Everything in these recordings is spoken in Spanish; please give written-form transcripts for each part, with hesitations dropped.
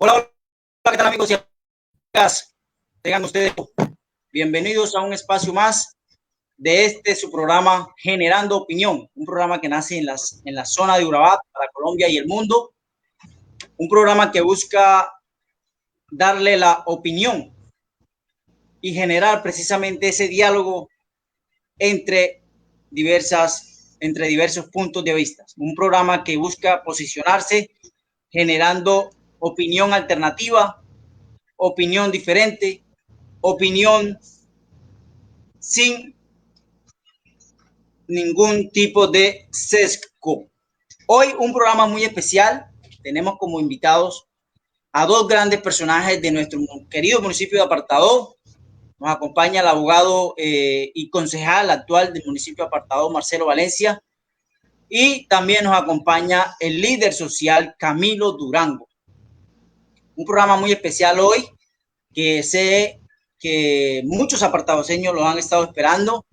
Hola, hola, ¿qué tal amigos y amigas? Tengan ustedes bienvenidos a un espacio más de su programa Generando Opinión, un programa que nace en la zona de Urabá para Colombia y el mundo, un programa que busca darle la opinión y generar precisamente ese diálogo entre diversos puntos de vista, un programa que busca posicionarse generando opinión alternativa, opinión diferente, opinión sin ningún tipo de sesgo. Hoy un programa muy especial. Tenemos como invitados a dos grandes personajes de nuestro querido municipio de Apartadó. Nos acompaña el abogado y concejal actual del municipio de Apartadó, Marcelo Valencia, y también nos acompaña el líder social Camilo Durango. Un programa muy especial hoy que sé que muchos apartadoseños lo han estado esperando.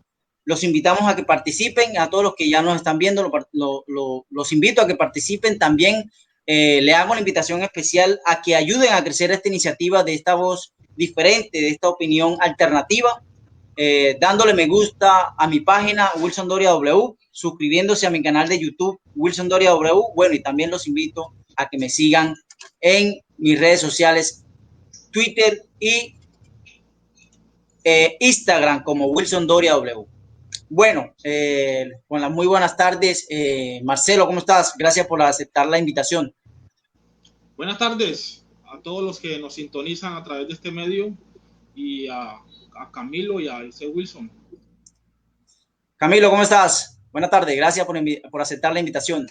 Los invitamos a que participen, a todos los que ya nos están viendo, los invito a que participen también. Le hago una invitación especial a que ayuden a crecer esta iniciativa de esta voz diferente, de esta opinión alternativa, dándole me gusta a mi página Wilson Doria W, suscribiéndose a mi canal de YouTube Wilson Doria W. Bueno, y también los invito a que me sigan en mis redes sociales, Twitter y Instagram como Wilson Doria W. Bueno, con las muy buenas tardes. Marcelo, ¿cómo estás? Gracias por aceptar la invitación. Buenas tardes a todos los que nos sintonizan a través de este medio y a Camilo y a ese Wilson. Camilo, ¿cómo estás? Buenas tardes, gracias por aceptar la invitación.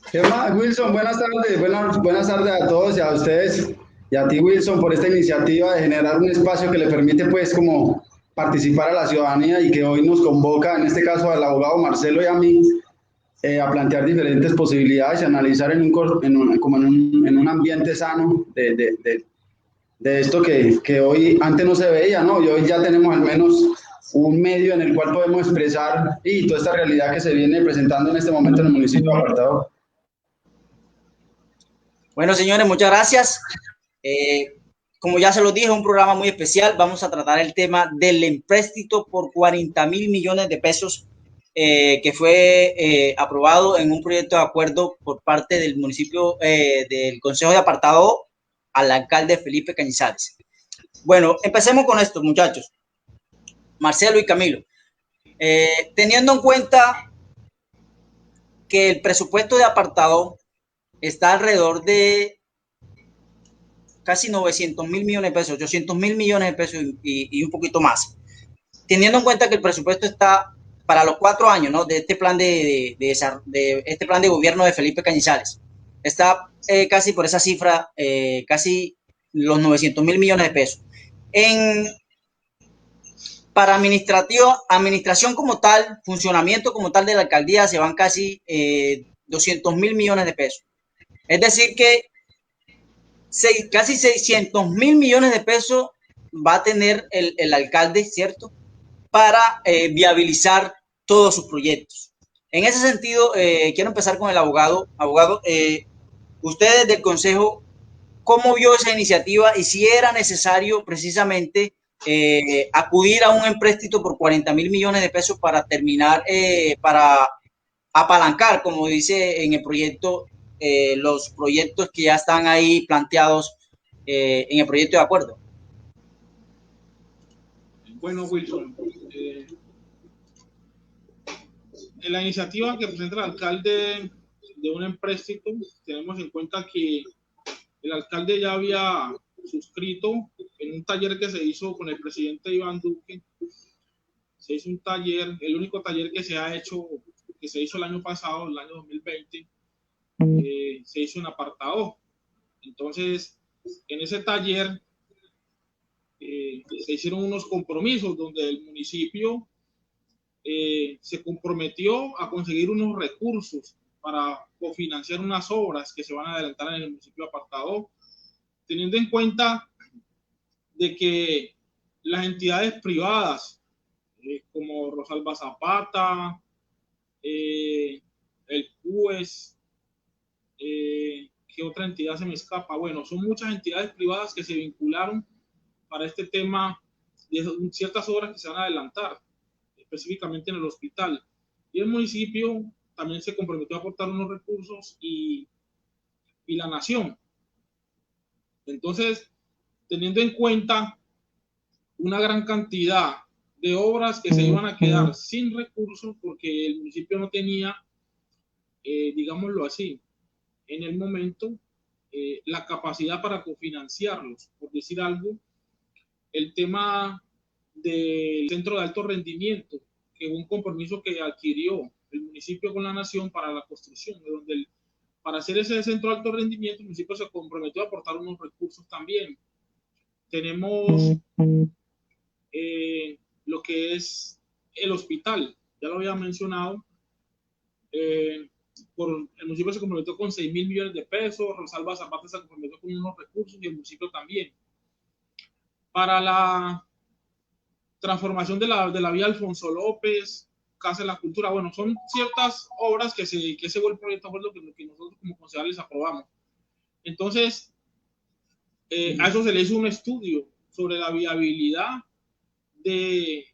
¿Qué más, Wilson? Buenas tardes, buenas tardes a todos y a ustedes y a ti, Wilson, por esta iniciativa de generar un espacio que le permite, pues, como participar a la ciudadanía y que hoy nos convoca, en este caso, al abogado Marcelo y a mí, a plantear diferentes posibilidades y analizar en un ambiente sano de esto que hoy antes no se veía, ¿no? Y hoy ya tenemos al menos un medio en el cual podemos expresar y toda esta realidad que se viene presentando en este momento en el municipio de Apartado. Bueno, señores, muchas gracias. Como ya se los dije, es un programa muy especial. Vamos a tratar el tema del empréstito por 40.000 millones de pesos que fue aprobado en un proyecto de acuerdo por parte del municipio, del Consejo de Apartado al alcalde Felipe Cañizares. Bueno, empecemos con esto, muchachos. Marcelo y Camilo. Teniendo en cuenta que el presupuesto de Apartado está alrededor de casi 900.000 millones de pesos, 800.000 millones de pesos y un poquito más. Teniendo en cuenta que el presupuesto está para los 4 años, ¿no? De este plan de este plan de gobierno de Felipe Cañizares, está casi por esa cifra, casi los 900.000 millones de pesos. Para administración como tal, funcionamiento como tal de la alcaldía, se van casi 200.000 millones de pesos. Es decir que casi 600.000 millones de pesos va a tener el alcalde, ¿cierto? Para viabilizar todos sus proyectos. En ese sentido, quiero empezar con el abogado. Abogado, ustedes del Consejo, ¿cómo vio esa iniciativa y si era necesario precisamente acudir a un empréstito por 40.000 millones de pesos para terminar, para apalancar, como dice en el proyecto, los proyectos que ya están ahí planteados en el proyecto de acuerdo? Bueno, Wilson, en la iniciativa que presenta el alcalde de un empréstito, tenemos en cuenta que el alcalde ya había suscrito en un taller que se hizo con el presidente Iván Duque. Se hizo un taller, el único taller que se ha hecho, que se hizo el año pasado, el año 2020, se hizo en Apartado. Entonces, en ese taller se hicieron unos compromisos donde el municipio se comprometió a conseguir unos recursos para cofinanciar unas obras que se van a adelantar en el municipio de Apartado, teniendo en cuenta de que las entidades privadas como Rosalba Zapata, el CUES, ¿qué otra entidad se me escapa? Bueno, son muchas entidades privadas que se vincularon para este tema de ciertas obras que se van a adelantar, específicamente en el hospital. Y el municipio también se comprometió a aportar unos recursos y la nación. Entonces, teniendo en cuenta una gran cantidad de obras que se iban a quedar sin recursos porque el municipio no tenía, digámoslo así, en el momento, la capacidad para cofinanciarlos. Por decir algo, el tema del centro de alto rendimiento, que fue un compromiso que adquirió el municipio con la nación para la construcción, de donde para hacer ese centro de alto rendimiento, el municipio se comprometió a aportar unos recursos también. Tenemos lo que es el hospital, ya lo había mencionado, el municipio se comprometió con 6.000 millones de pesos, Rosalba Zapata se comprometió con unos recursos y el municipio también. Para la transformación de la vía Alfonso López, Casa de la Cultura, bueno, son ciertas obras que se fue el proyecto de acuerdo que nosotros como concejales aprobamos. Entonces, a eso se le hizo un estudio sobre la viabilidad de...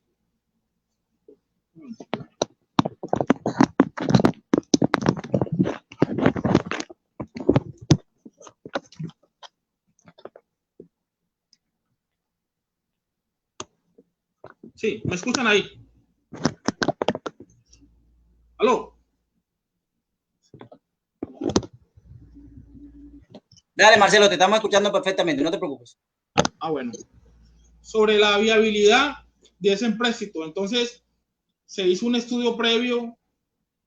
Sí, ¿me escuchan ahí? ¿Aló? Dale, Marcelo, te estamos escuchando perfectamente, no te preocupes. Ah, bueno. Sobre la viabilidad de ese empréstito. Entonces, se hizo un estudio previo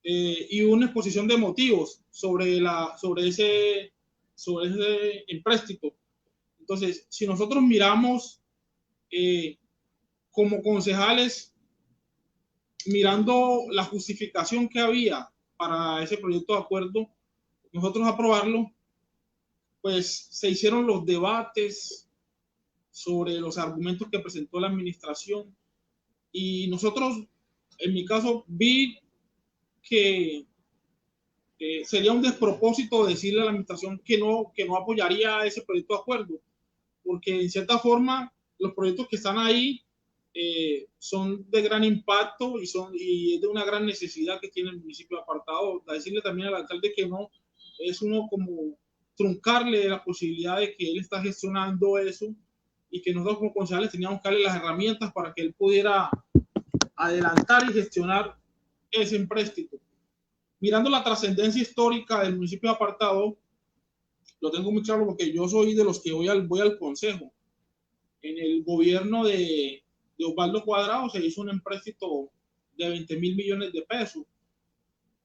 y una exposición de motivos sobre ese empréstito. Entonces, si nosotros miramos como concejales, mirando la justificación que había para ese proyecto de acuerdo, nosotros aprobarlo, pues se hicieron los debates sobre los argumentos que presentó la administración y nosotros, en mi caso, vi que sería un despropósito decirle a la administración que no apoyaría ese proyecto de acuerdo, porque en cierta forma los proyectos que están ahí son de gran impacto y es de una gran necesidad que tiene el municipio de Apartadó. A decirle también al alcalde que no, es uno como truncarle la posibilidad de que él está gestionando eso y que nosotros como concejales teníamos que darle las herramientas para que él pudiera adelantar y gestionar ese empréstito. Mirando la trascendencia histórica del municipio de Apartadó, lo tengo muy claro porque yo soy de los que voy al consejo. En el gobierno de Osvaldo Cuadrado se hizo un empréstito de 20 mil millones de pesos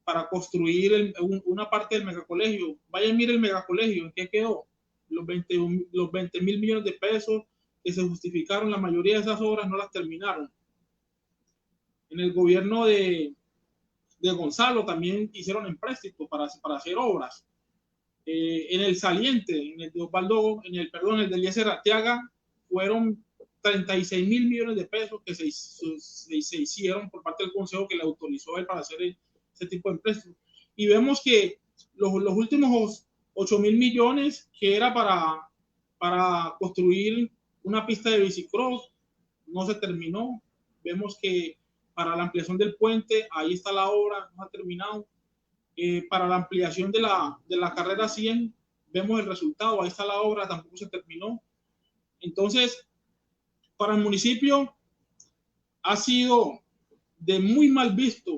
para construir una parte del megacolegio. Vaya, mire el megacolegio, ¿en qué quedó? Los 20 mil millones de pesos que se justificaron, la mayoría de esas obras no las terminaron. En el gobierno de Gonzalo también hicieron empréstitos para hacer obras. En el saliente, en el de Osvaldo, en el de Eliezer Arteaga, fueron 36 mil millones de pesos que se hicieron por parte del consejo que le autorizó a él para hacer ese tipo de empréstitos. Y vemos que los últimos 8 mil millones que era para construir una pista de bicicross no se terminó. Vemos que para la ampliación del puente, ahí está la obra, no ha terminado. Para la ampliación de la carrera 100, vemos el resultado, ahí está la obra, tampoco se terminó. Entonces, para el municipio ha sido de muy mal visto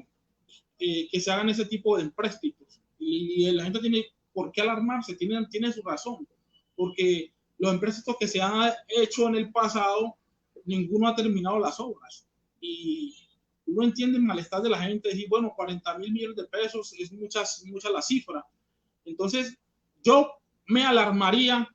que se hagan ese tipo de empréstitos. Y la gente tiene por qué alarmarse, tiene su razón, porque los empréstitos que se han hecho en el pasado, ninguno ha terminado las obras. Y uno entiende el malestar de la gente, decir, bueno, 40 mil millones de pesos es mucha la cifra. Entonces, yo me alarmaría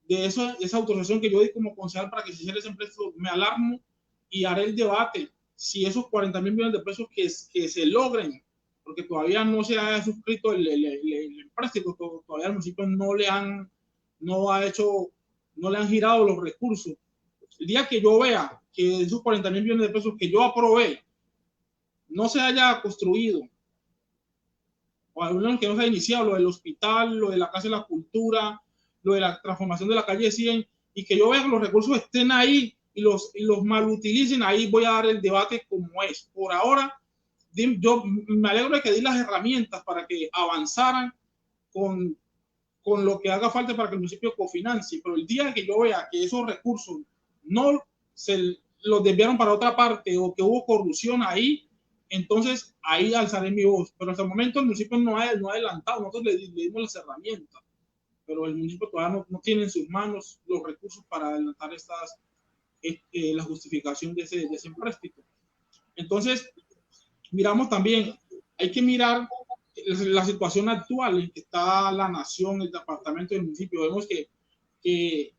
de esa autorización que yo di como concejal para que se hiciera ese empréstito, me alarmo y haré el debate si esos 40 mil millones de pesos que se logren, porque todavía no se ha suscrito el empréstito, todavía el municipio no le han girado los recursos. El día que yo vea que esos 40 mil millones de pesos que yo aprobé no se haya construido, o al menos que no se haya iniciado, lo del hospital, lo de la Casa de la Cultura, lo de la transformación de la calle 100, y que yo vea que los recursos estén ahí y los malutilicen, ahí voy a dar el debate como es. Por ahora, yo me alegro de que di las herramientas para que avanzaran con lo que haga falta para que el municipio cofinancie, pero el día que yo vea que esos recursos no se los desviaron para otra parte o que hubo corrupción ahí, entonces ahí alzaré mi voz. Pero hasta el momento el municipio no ha adelantado, nosotros le dimos las herramientas, pero el municipio todavía no tiene en sus manos los recursos para adelantar la justificación de ese empréstito. Entonces, miramos también, hay que mirar la situación actual en que está la nación, el departamento y el municipio. Vemos que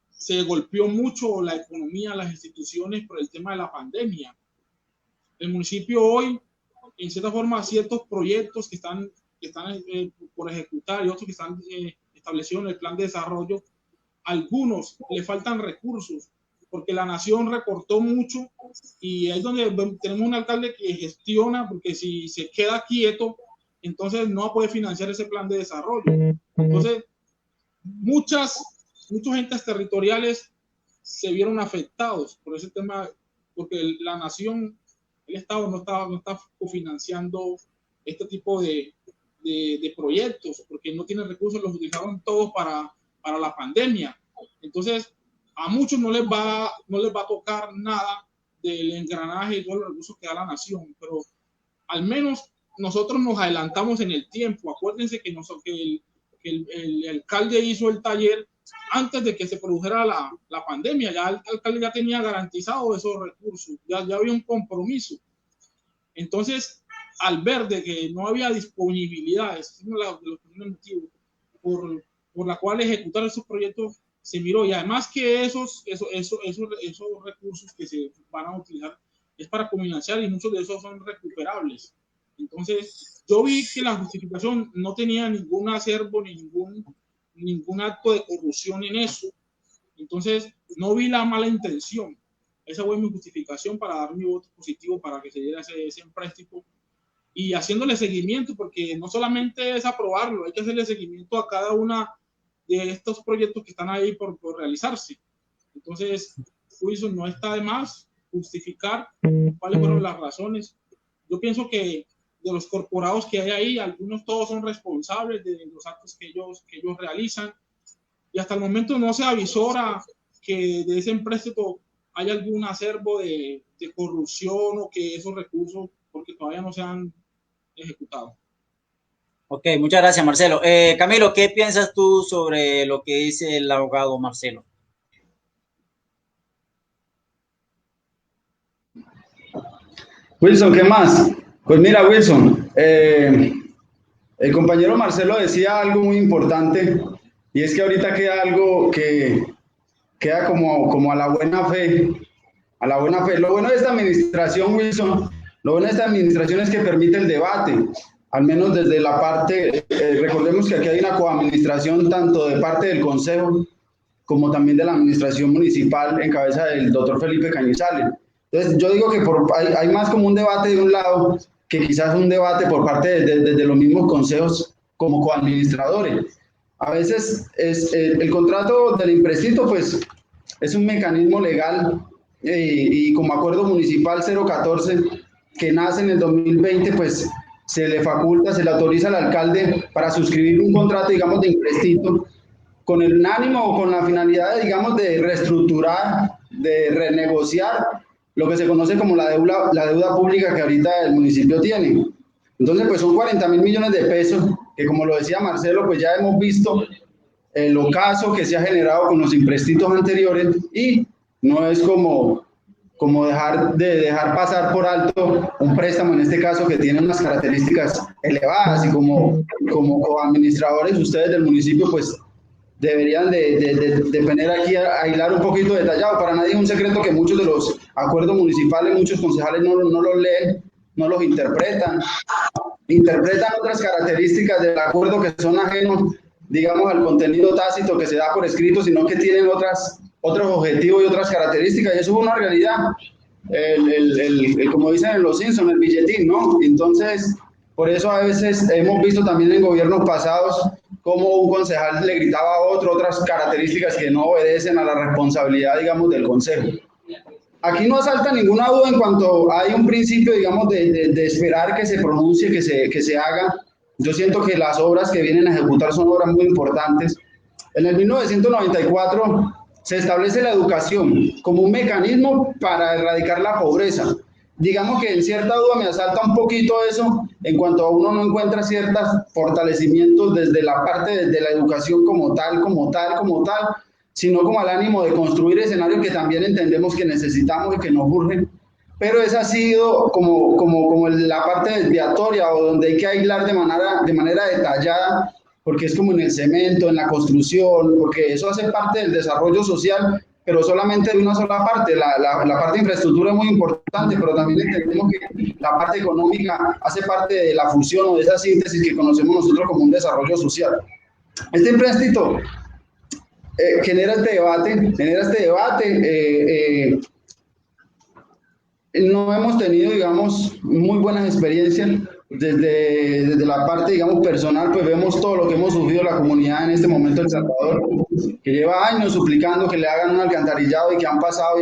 se golpeó mucho la economía, las instituciones por el tema de la pandemia. El municipio hoy, en cierta forma, ciertos proyectos que están por ejecutar y otros que están establecidos en el plan de desarrollo, algunos le faltan recursos porque la nación recortó mucho y es donde tenemos un alcalde que gestiona, porque si se queda quieto, entonces no va a poder financiar ese plan de desarrollo. Entonces, muchos entes territoriales se vieron afectados por ese tema, porque la nación, el Estado no está cofinanciando este tipo de proyectos, porque no tienen recursos, los utilizaron todos para la pandemia. Entonces, a muchos no les va a tocar nada del engranaje y todos los recursos que da la nación, pero al menos nosotros nos adelantamos en el tiempo. Acuérdense que el alcalde hizo el taller antes de que se produjera la pandemia, ya el alcalde ya tenía garantizado esos recursos, ya había un compromiso. Entonces, al ver de que no había disponibilidad, es uno de los motivos por la cual ejecutar esos proyectos, se miró, y además que esos recursos que se van a utilizar es para cofinanciar, y muchos de esos son recuperables. Entonces, yo vi que la justificación no tenía ningún acervo, ningún acto de corrupción en eso. Entonces, no vi la mala intención. Esa fue mi justificación para dar mi voto positivo para que se diera ese empréstito, y haciéndole seguimiento, porque no solamente es aprobarlo, hay que hacerle seguimiento a cada una de estos proyectos que están ahí por realizarse. Entonces, Wilson, no está de más justificar cuáles fueron las razones. Yo pienso que de los corporados que hay ahí, algunos todos son responsables de los actos que ellos realizan, y hasta el momento no se avisora que de ese empréstito hay algún acervo de corrupción, o que esos recursos, porque todavía no se han ejecutado. Ok, muchas gracias, Marcelo. Camilo, ¿qué piensas tú sobre lo que dice el abogado Marcelo? Wilson, ¿qué más? Pues mira, Wilson, el compañero Marcelo decía algo muy importante, y es que ahorita queda algo que queda como a la buena fe. A la buena fe. Lo bueno de esta administración, Wilson, lo bueno de esta administración es que permite el debate, al menos desde la parte, recordemos que aquí hay una coadministración tanto de parte del Consejo como también de la administración municipal en cabeza del doctor Felipe Cañizales. Entonces, yo digo que hay más como un debate de un lado que quizás un debate por parte de los mismos consejos como coadministradores. A veces el contrato del empréstito, pues, es un mecanismo legal, y como acuerdo municipal 014 que nace en el 2020, pues se le faculta, se le autoriza al alcalde para suscribir un contrato, digamos, de empréstito con el ánimo o con la finalidad, digamos, de reestructurar, de renegociar lo que se conoce como la deuda pública que ahorita el municipio tiene. Entonces, pues son 40.000 millones de pesos que, como lo decía Marcelo, pues ya hemos visto el ocaso que se ha generado con los empréstitos anteriores, y no es como dejar pasar por alto un préstamo, en este caso, que tiene unas características elevadas, y como administradores ustedes del municipio, pues deberían de poner aquí a hilar un poquito detallado. Para nadie es un secreto que muchos de los acuerdos municipales, muchos concejales no los leen, no los interpretan otras características del acuerdo que son ajenos, digamos, al contenido tácito que se da por escrito, sino que tienen otros objetivos y otras características, y eso es una realidad. Como dicen en Los Simpsons, el billetín, ¿no? Entonces, por eso a veces hemos visto también en gobiernos pasados cómo un concejal le gritaba a otras características que no obedecen a la responsabilidad, digamos, del consejo. Aquí no salta ninguna duda en cuanto hay un principio, digamos, de esperar que se pronuncie, que se haga. Yo siento que las obras que vienen a ejecutar son obras muy importantes. En el 1994 se establece la educación como un mecanismo para erradicar la pobreza. Digamos que en cierta duda me asalta un poquito eso, en cuanto a uno no encuentra ciertos fortalecimientos desde la parte de la educación como tal, sino como al ánimo de construir escenarios que también entendemos que necesitamos y que nos urgen. Pero esa ha sido como la parte desviatoria, o donde hay que aislar de manera detallada, porque es como en el cemento, en la construcción, porque eso hace parte del desarrollo social, pero solamente de una sola parte. La parte de infraestructura es muy importante, pero también entendemos que la parte económica hace parte de la fusión o de esa síntesis que conocemos nosotros como un desarrollo social. Este empréstito genera este debate. No hemos tenido, digamos, muy buenas experiencias desde la parte, digamos, personal, pues vemos todo lo que hemos sufrido la comunidad en este momento en El Salvador, que lleva años suplicando que le hagan un alcantarillado, y que han pasado.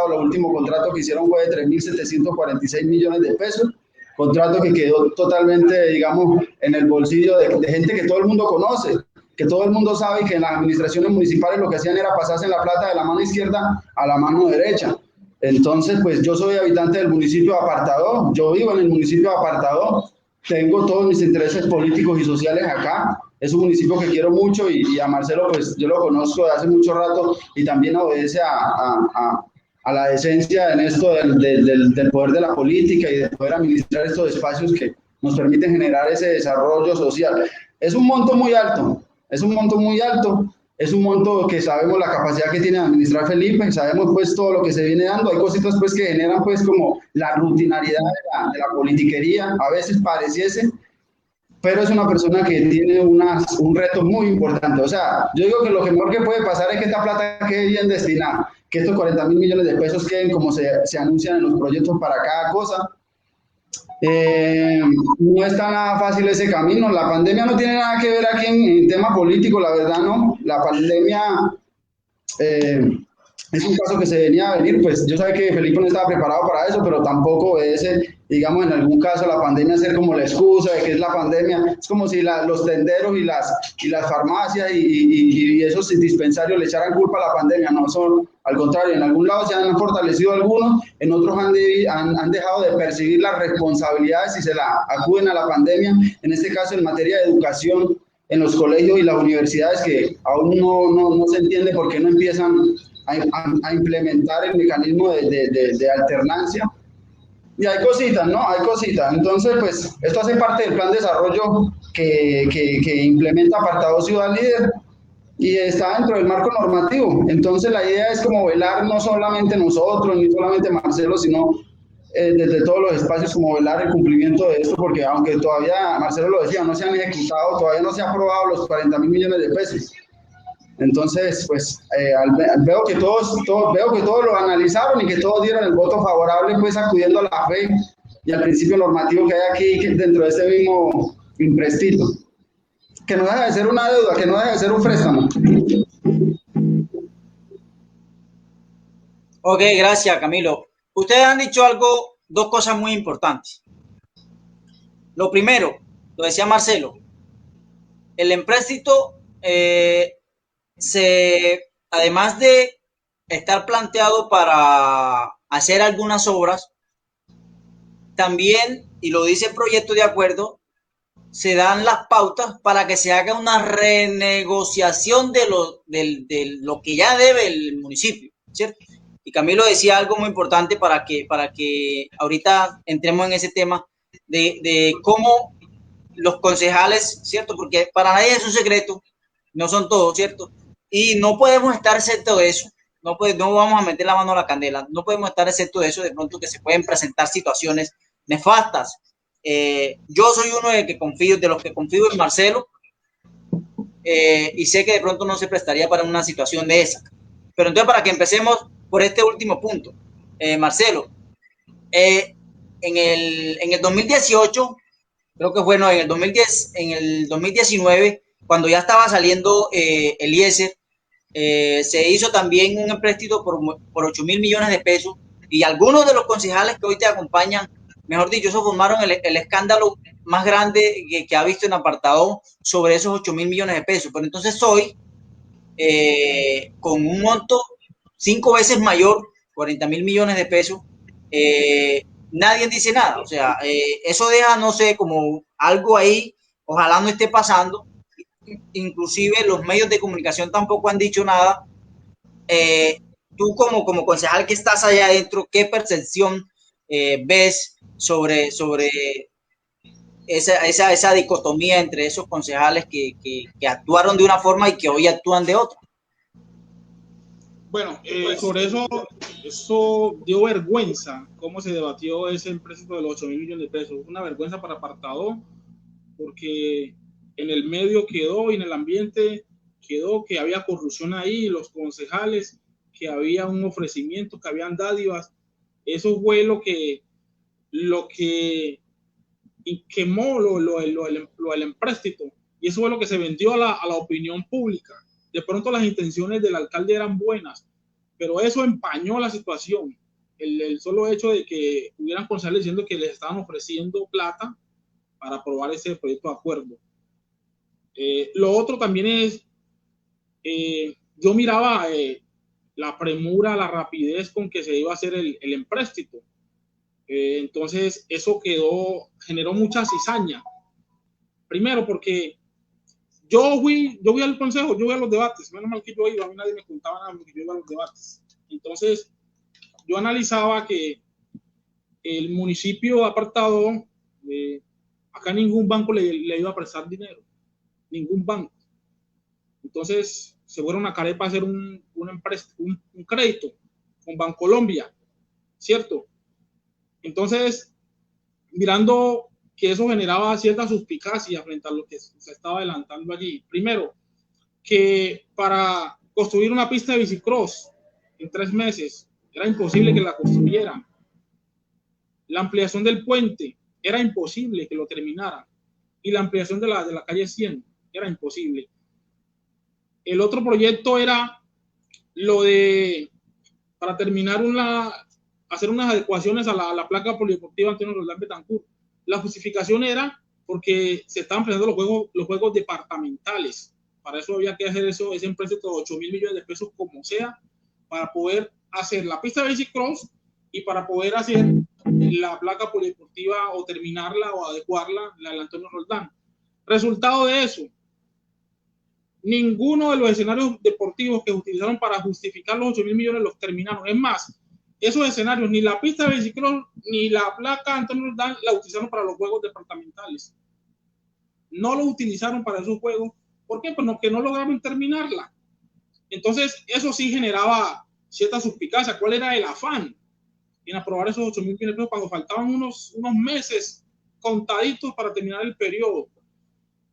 Los últimos contratos que hicieron fue de 3.746 millones de pesos, contrato que quedó totalmente, digamos, en el bolsillo de gente que todo el mundo conoce, que todo el mundo sabe, y que en las administraciones municipales lo que hacían era pasarse la plata de la mano izquierda a la mano derecha. Entonces, pues yo soy habitante del municipio de Apartadó, yo vivo en el municipio de Apartadó, tengo todos mis intereses políticos y sociales acá. es un municipio que quiero mucho y a Marcelo pues yo lo conozco de hace mucho rato y también obedece a la decencia en esto del poder de la política y de poder administrar estos espacios que nos permiten generar ese desarrollo social. Es un monto muy alto, es un monto muy alto, es un monto que sabemos la capacidad que tiene de administrar Felipe, sabemos pues todo lo que se viene dando, hay cositas pues que generan pues como la rutinariedad de la politiquería, a veces pareciese, pero es una persona que tiene un reto muy importante. O sea, yo digo que lo que mejor que puede pasar es que esta plata quede bien destinada, que estos 40.000 millones de pesos queden como se anuncian en los proyectos para cada cosa. No está nada fácil ese camino. La pandemia no tiene nada que ver aquí en tema político, la verdad no. La pandemia es un caso que se venía a venir, pues yo sabía que Felipe no estaba preparado para eso, pero tampoco obedece, digamos, en algún caso la pandemia ser como la excusa de que es la pandemia. Es como si los tenderos y las farmacias y esos dispensarios le echaran culpa a la pandemia. No, son al contrario, en algún lado se han fortalecido algunos, en otros han dejado de percibir las responsabilidades y se la acuden a la pandemia, en este caso en materia de educación en los colegios y las universidades, que aún no se entiende por qué no empiezan a implementar el mecanismo de alternancia. Y hay cositas, ¿no? Hay cositas. Entonces, pues, esto hace parte del plan de desarrollo que implementa Apartado Ciudad Líder y está dentro del marco normativo. Entonces, la idea es como velar no solamente nosotros, ni solamente Marcelo, sino desde todos los espacios, como velar el cumplimiento de esto, porque aunque todavía, Marcelo lo decía, no se han ejecutado, todavía no se han aprobado los 40.000 millones de pesos. Entonces, pues veo que todos lo analizaron y que todos dieron el voto favorable, pues acudiendo a la fe y al principio normativo que hay aquí dentro de este mismo imprestito. Que no deja de ser una deuda, que no deja de ser un préstamo. Ok, gracias, Camilo. Ustedes han dicho dos cosas muy importantes. Lo primero, lo decía Marcelo, el empréstito además de estar planteado para hacer algunas obras, también, y lo dice el proyecto de acuerdo, se dan las pautas para que se haga una renegociación de lo que ya debe el municipio, ¿cierto? Y Camilo decía algo muy importante para que ahorita entremos en ese tema de cómo los concejales, ¿cierto? Porque para nadie es un secreto, no son todos, ¿cierto? Y no podemos estar excepto de eso, no vamos a meter la mano a la candela, no podemos estar excepto de eso, de pronto que se pueden presentar situaciones nefastas. Yo soy uno de los que confío en Marcelo, y sé que de pronto no se prestaría para una situación de esa. Pero entonces, para que empecemos por este último punto, Marcelo, en el 2018, creo que fue, no, en el 2010, en el 2019, cuando ya estaba saliendo el IESER, se hizo también un empréstito por 8.000 millones de pesos, y algunos de los concejales que hoy te acompañan, mejor dicho, eso formaron el escándalo más grande que ha visto en Apartado sobre esos 8.000 millones de pesos. Pero entonces hoy, con un monto 5 veces mayor, 40.000 millones de pesos, nadie dice nada. O sea, eso deja, no sé, como algo ahí, ojalá no esté pasando. Inclusive los medios de comunicación tampoco han dicho nada. Tú como concejal que estás allá adentro, ¿qué percepción ves sobre esa dicotomía entre esos concejales que actuaron de una forma y que hoy actúan de otra? Bueno, sobre eso dio vergüenza cómo se debatió ese empréstito de los 8.000 millones de pesos. Una vergüenza para Apartado, porque en el medio quedó y en el ambiente quedó que había corrupción ahí, los concejales, que había un ofrecimiento, que habían dádivas. Eso fue lo que quemó el empréstito, y eso fue lo que se vendió a la opinión pública. De pronto las intenciones del alcalde eran buenas, pero eso empañó la situación. El solo hecho de que hubieran concejales diciendo que les estaban ofreciendo plata para aprobar ese proyecto de acuerdo. Lo otro también es, yo miraba la premura, la rapidez con que se iba a hacer el empréstito. Entonces eso generó mucha cizaña. Primero porque Yo fui al consejo, yo fui a los debates, menos mal que yo iba, a mí nadie me contaba nada porque yo iba a los debates. Entonces, yo analizaba que el municipio apartado, acá ningún banco le iba a prestar dinero, ningún banco. Entonces, se fueron a Carepa a hacer un crédito con Bancolombia, ¿cierto? Entonces, mirando que eso generaba cierta suspicacia frente a lo que se estaba adelantando allí. Primero, que para construir una pista de bicicross en 3 meses era imposible que la construyeran. La ampliación del puente era imposible que lo terminaran. Y la ampliación de la calle 100 era imposible. El otro proyecto era lo de, para terminar hacer unas adecuaciones a la placa polideportiva Antonio Roldán Betancourt. La justificación era porque se estaban presentando los juegos departamentales. Para eso había que hacer ese empréstito de 8.000 millones de pesos como sea, para poder hacer la pista de bicicross y para poder hacer la placa polideportiva o terminarla o adecuarla, la del Antonio Roldán. Resultado de eso, ninguno de los escenarios deportivos que utilizaron para justificar los 8.000 millones los terminaron. Es más, esos escenarios, ni la pista de bicicross ni la placa Antonio Roldán la utilizaron para los juegos departamentales. No lo utilizaron para esos juegos. ¿Por qué? Pues que no lograron terminarla. Entonces, eso sí generaba cierta suspicacia. ¿Cuál era el afán en aprobar esos 8.000 millones de pesos cuando faltaban unos meses contaditos para terminar el periodo?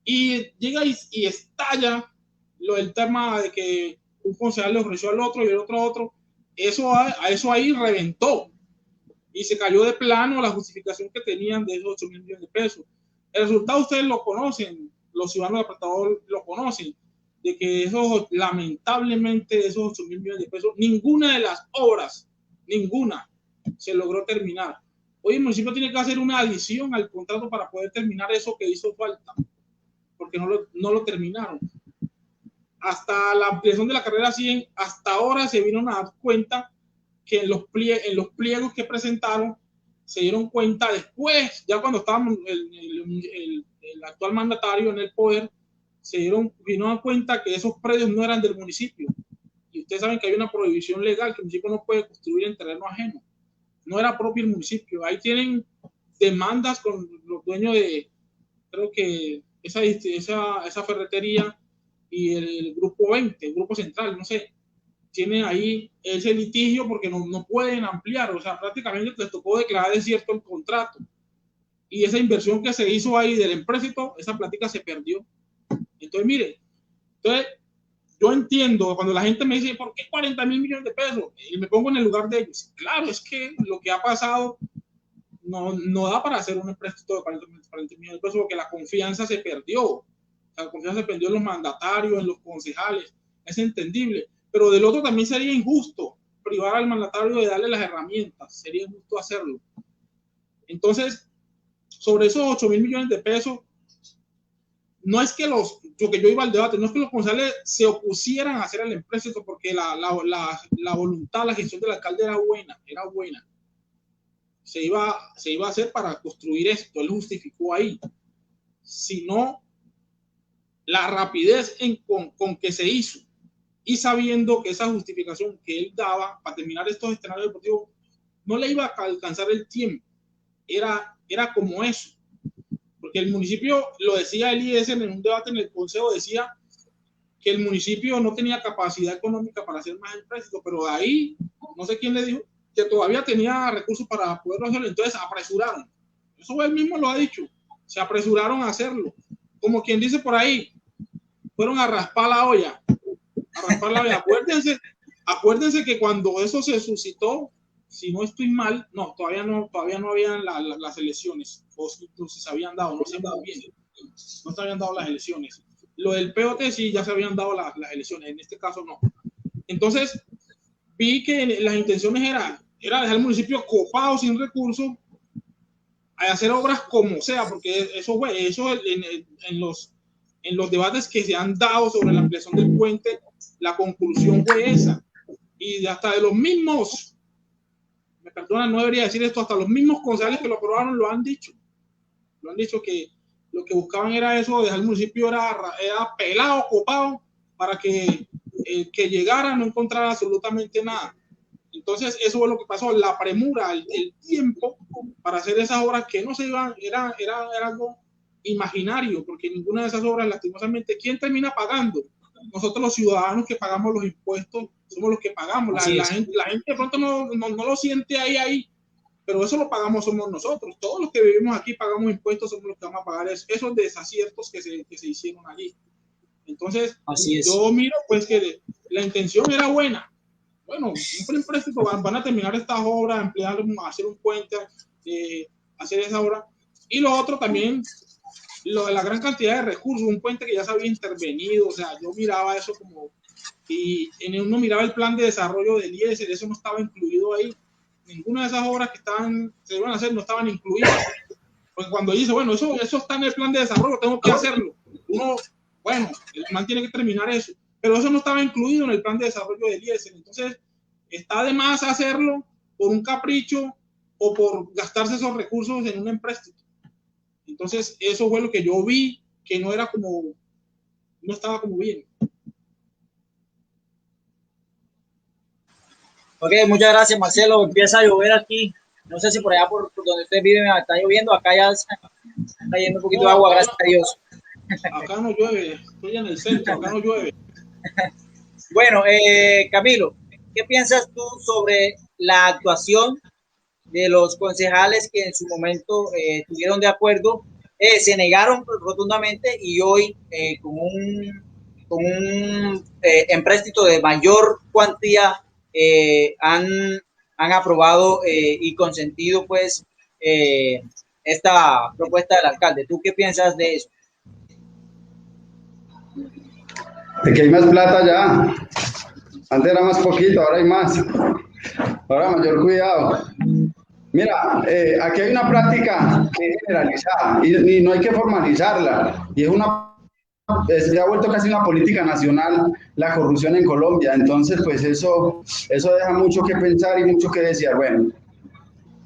Y llega y estalla el tema de que un concejal le ofreció al otro y el otro a otro. Eso ahí reventó y se cayó de plano la justificación que tenían de esos 8.000 millones de pesos. El resultado ustedes lo conocen, los ciudadanos de apartado lo conocen, de que lamentablemente esos 8.000 millones de pesos, ninguna de las obras, ninguna, se logró terminar. Hoy el municipio tiene que hacer una adición al contrato para poder terminar eso que hizo falta, porque no lo terminaron. Hasta la ampliación de la carrera 100, hasta ahora se vieron a dar cuenta que en los pliegos que presentaron, se dieron cuenta después, ya cuando estábamos el actual mandatario en el poder, se dieron cuenta que esos predios no eran del municipio. Y ustedes saben que hay una prohibición legal, que el municipio no puede construir en terreno ajeno. No era propio el municipio. Ahí tienen demandas con los dueños de, creo que esa ferretería y el grupo 20, el grupo central, no sé, tienen ahí ese litigio porque no pueden ampliar, o sea, prácticamente les tocó declarar desierto el contrato. Y esa inversión que se hizo ahí del empréstito, esa plática se perdió. Entonces, mire, yo entiendo cuando la gente me dice, ¿por qué 40.000 millones de pesos? Y me pongo en el lugar de ellos. Claro, es que lo que ha pasado no da para hacer un empréstito de 40 millones de pesos porque la confianza se perdió. La confianza se perdió en los mandatarios, en los concejales. Es entendible. Pero del otro también sería injusto privar al mandatario de darle las herramientas. Sería injusto hacerlo. Entonces, sobre esos 8.000 millones de pesos, no es que yo iba al debate, no es que los concejales se opusieran a hacer el empréstito porque la voluntad, la gestión del alcalde era buena. Se iba a hacer para construir esto, él justificó ahí. Sino la rapidez con que se hizo y sabiendo que esa justificación que él daba para terminar estos escenarios deportivos no le iba a alcanzar el tiempo. Era como eso. Porque el municipio, lo decía el IES en un debate en el consejo, decía que el municipio no tenía capacidad económica para hacer más empréstitos, pero de ahí, no sé quién le dijo, que todavía tenía recursos para poderlo hacerlo, entonces apresuraron. Eso él mismo lo ha dicho, se apresuraron a hacerlo. Como quien dice por ahí, fueron a raspar la olla. Acuérdense que cuando eso se suscitó, si no estoy mal, todavía no habían las elecciones, o si se habían dado, no sé muy bien, no se habían dado las elecciones. Lo del POT sí ya se habían dado las elecciones, en este caso no. Entonces, vi que las intenciones era dejar el municipio copado sin recursos, a hacer obras como sea, porque eso en los debates que se han dado sobre la ampliación del puente, la conclusión fue esa. Y hasta de los mismos, no debería decir esto, hasta los mismos concejales que lo aprobaron lo han dicho. Lo han dicho que lo que buscaban era eso, dejar el municipio era pelado, copado, para que llegara no encontrara absolutamente nada. Entonces eso es lo que pasó, la premura, el tiempo para hacer esas obras que no se iban, era algo imaginario, porque ninguna de esas obras, lastimosamente, ¿quién termina pagando? Nosotros los ciudadanos que pagamos los impuestos somos los que pagamos. La gente de pronto no lo siente ahí, pero eso lo pagamos somos nosotros. Todos los que vivimos aquí pagamos impuestos, somos los que vamos a pagar esos desaciertos que se hicieron allí. Entonces, yo miro pues que la intención era buena. Bueno, un empréstito, van a terminar estas obras, emplear, hacer un puente, hacer esa obra. Y lo otro también, la gran cantidad de recursos, un puente que ya se había intervenido, o sea, yo miraba eso como, y uno miraba el plan de desarrollo del IES, eso no estaba incluido ahí. Ninguna de esas obras que se iban a hacer no estaban incluidas. Porque cuando dice, bueno, eso está en el plan de desarrollo, tengo que hacerlo. Uno, bueno, el plan tiene que terminar eso. Pero eso no estaba incluido en el plan de desarrollo del IES. Entonces, está de más hacerlo por un capricho o por gastarse esos recursos en un empréstito. Entonces, eso fue lo que yo vi, que no estaba como bien. Ok, muchas gracias, Marcelo. Empieza a llover aquí. No sé si por allá por donde usted vive está lloviendo. Acá ya está cayendo un poquito de agua, gracias a Dios. Acá no llueve. Estoy en el centro, acá no llueve. Bueno, Camilo, ¿qué piensas tú sobre la actuación de los concejales que en su momento estuvieron de acuerdo, se negaron rotundamente y hoy con un empréstito de mayor cuantía han aprobado y consentido pues esta propuesta del alcalde? ¿Tú qué piensas de eso? De que hay más plata ya. Antes era más poquito, ahora hay más. Ahora mayor cuidado. Mira, aquí hay una práctica que es generalizada y no hay que formalizarla. Y se ha vuelto casi una política nacional la corrupción en Colombia. Entonces, pues eso deja mucho que pensar y mucho que desear. Bueno,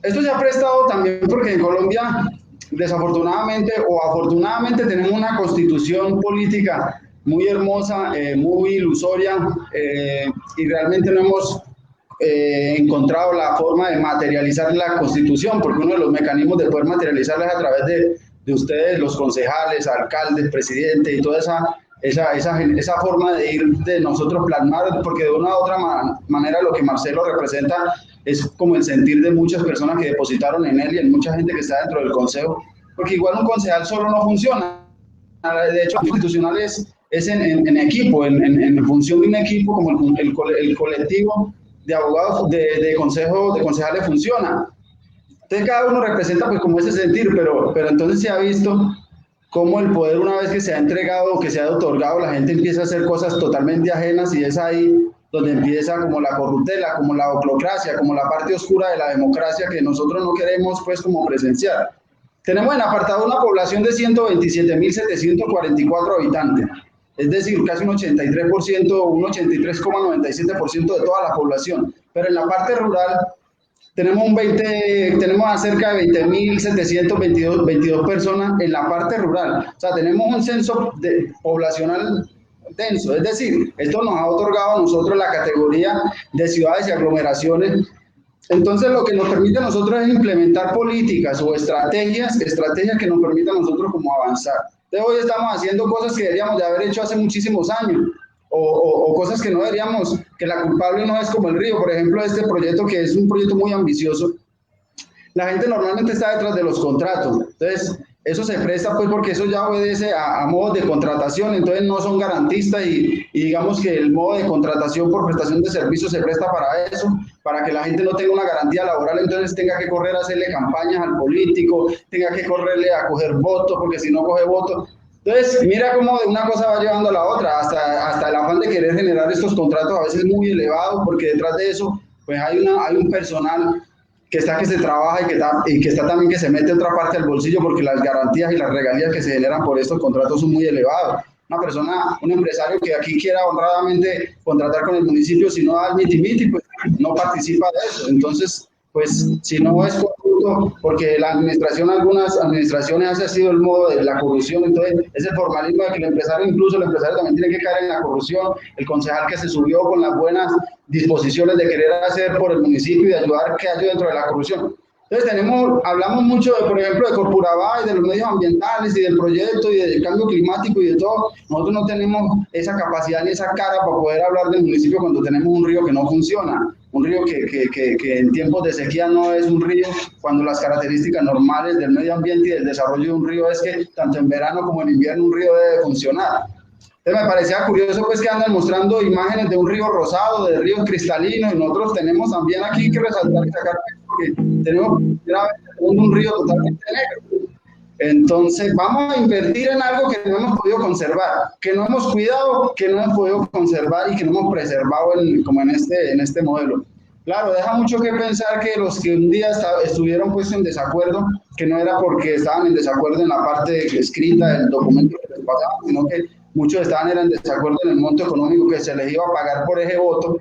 esto se ha prestado también porque en Colombia, desafortunadamente o afortunadamente, tenemos una constitución política muy hermosa, muy ilusoria, y realmente no hemos encontrado la forma de materializar la Constitución, porque uno de los mecanismos de poder materializarla es a través de ustedes, los concejales, alcaldes, presidentes y toda esa forma de ir de nosotros plasmar, porque de una u otra manera lo que Marcelo representa es como el sentir de muchas personas que depositaron en él y en mucha gente que está dentro del consejo, porque igual un concejal solo no funciona. De hecho, institucional es en equipo, en función de un equipo, como el colectivo de abogados, de concejales funciona. Entonces cada uno representa pues como ese sentir, pero entonces se ha visto cómo el poder, una vez que se ha entregado, que se ha otorgado, la gente empieza a hacer cosas totalmente ajenas y es ahí donde empieza como la corruptela, como la oclocracia, como la parte oscura de la democracia que nosotros no queremos pues como presenciar. Tenemos en apartado una población de 127.744 habitantes. Es decir, casi un 83%, un 83,97% de toda la población. Pero en la parte rural tenemos a cerca de 20.722 personas en la parte rural. O sea, tenemos un censo poblacional denso. Es decir, esto nos ha otorgado a nosotros la categoría de ciudades y aglomeraciones. Entonces, lo que nos permite a nosotros es implementar políticas o estrategias que nos permitan a nosotros como avanzar. Entonces, hoy estamos haciendo cosas que deberíamos de haber hecho hace muchísimos años, o cosas que no deberíamos, que la culpable no es como el río. Por ejemplo, este proyecto, que es un proyecto muy ambicioso, la gente normalmente está detrás de los contratos. Entonces, eso se presta pues porque eso ya obedece a modos de contratación, entonces no son garantistas y digamos que el modo de contratación por prestación de servicios se presta para eso, para que la gente no tenga una garantía laboral, entonces tenga que correr a hacerle campañas al político, tenga que correrle a coger votos, porque si no coge votos. Entonces, mira cómo de una cosa va llevando a la otra, hasta el afán de querer generar estos contratos a veces muy elevados, porque detrás de eso pues hay un personal que se trabaja y que está también que se mete otra parte al bolsillo, porque las garantías y las regalías que se generan por estos contratos son muy elevados. Un empresario que aquí quiera honradamente contratar con el municipio, si no da el miti-miti, pues no participa de eso. Entonces, pues si no es corrupto, porque la administración, algunas administraciones, ese ha sido el modo de la corrupción. Entonces, ese formalismo de que el empresario, incluso el empresario también tiene que caer en la corrupción, el concejal que se subió con las buenas disposiciones de querer hacer por el municipio y de ayudar, que ayude dentro de la corrupción. Entonces hablamos mucho, por ejemplo, de Corpuravá y de los medios ambientales y del proyecto y del cambio climático y de todo. Nosotros no tenemos esa capacidad ni esa cara para poder hablar del municipio cuando tenemos un río que no funciona, un río que en tiempos de sequía no es un río, cuando las características normales del medio ambiente y del desarrollo de un río es que tanto en verano como en invierno un río debe funcionar. Entonces me parecía curioso pues que andan mostrando imágenes de un río rosado, de ríos cristalinos, y nosotros tenemos también aquí que resaltar y sacar porque tenemos un río totalmente negro. Entonces vamos a invertir en algo que no hemos podido conservar, que no hemos cuidado, que no hemos podido conservar y que no hemos preservado como en este modelo. Claro, deja mucho que pensar que los que un día estuvieron pues en desacuerdo, que no era porque estaban en desacuerdo en la parte escrita del documento que les pasaba, sino que muchos estaban en desacuerdo en el monto económico que se les iba a pagar por ese voto.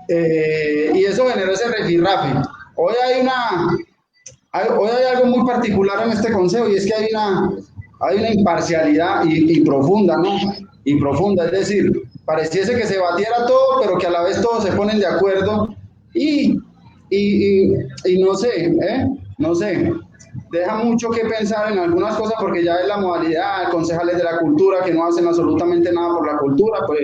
Y eso generó ese rifirrafe. Hoy hay algo muy particular en este consejo y es que hay una imparcialidad y profunda, ¿no? Y profunda, es decir, pareciese que se batiera todo, pero que a la vez todos se ponen de acuerdo y no sé, no sé. Deja mucho que pensar en algunas cosas porque ya es la modalidad, concejales de la cultura que no hacen absolutamente nada por la cultura, pues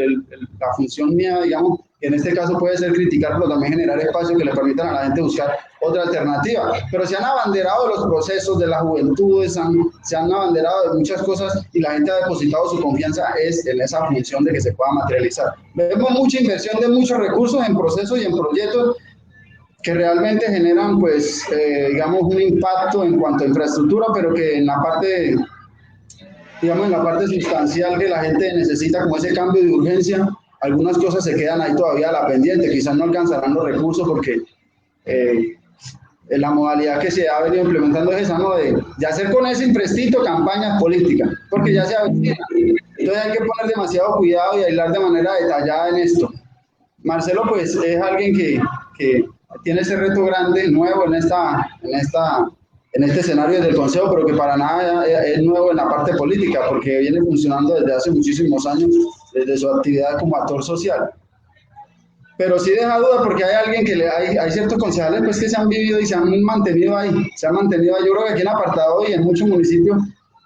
la función mía, digamos, en este caso puede ser criticar, pero también generar espacios que le permitan a la gente buscar otra alternativa. Pero se han abanderado los procesos de la juventud, se han abanderado de muchas cosas y la gente ha depositado su confianza en esa función de que se pueda materializar. Vemos mucha inversión de muchos recursos en procesos y en proyectos que realmente generan, pues, digamos, un impacto en cuanto a infraestructura, pero que en la parte, digamos, en la parte sustancial que la gente necesita, como ese cambio de urgencia, algunas cosas se quedan ahí todavía a la pendiente, quizás no alcanzarán los recursos porque la modalidad que se ha venido implementando es esa, ¿no? De hacer con ese imprestito campañas políticas, porque ya se avecina. Entonces hay que poner demasiado cuidado y aislar de manera detallada en esto. Marcelo, pues, es alguien que tiene ese reto grande, nuevo en este escenario del Consejo, pero que para nada es nuevo en la parte política, porque viene funcionando desde hace muchísimos años, desde su actividad como actor social. Pero sí deja duda porque hay alguien hay ciertos concejales pues que se han vivido y se han mantenido ahí, yo creo que aquí en Apartado y en muchos municipios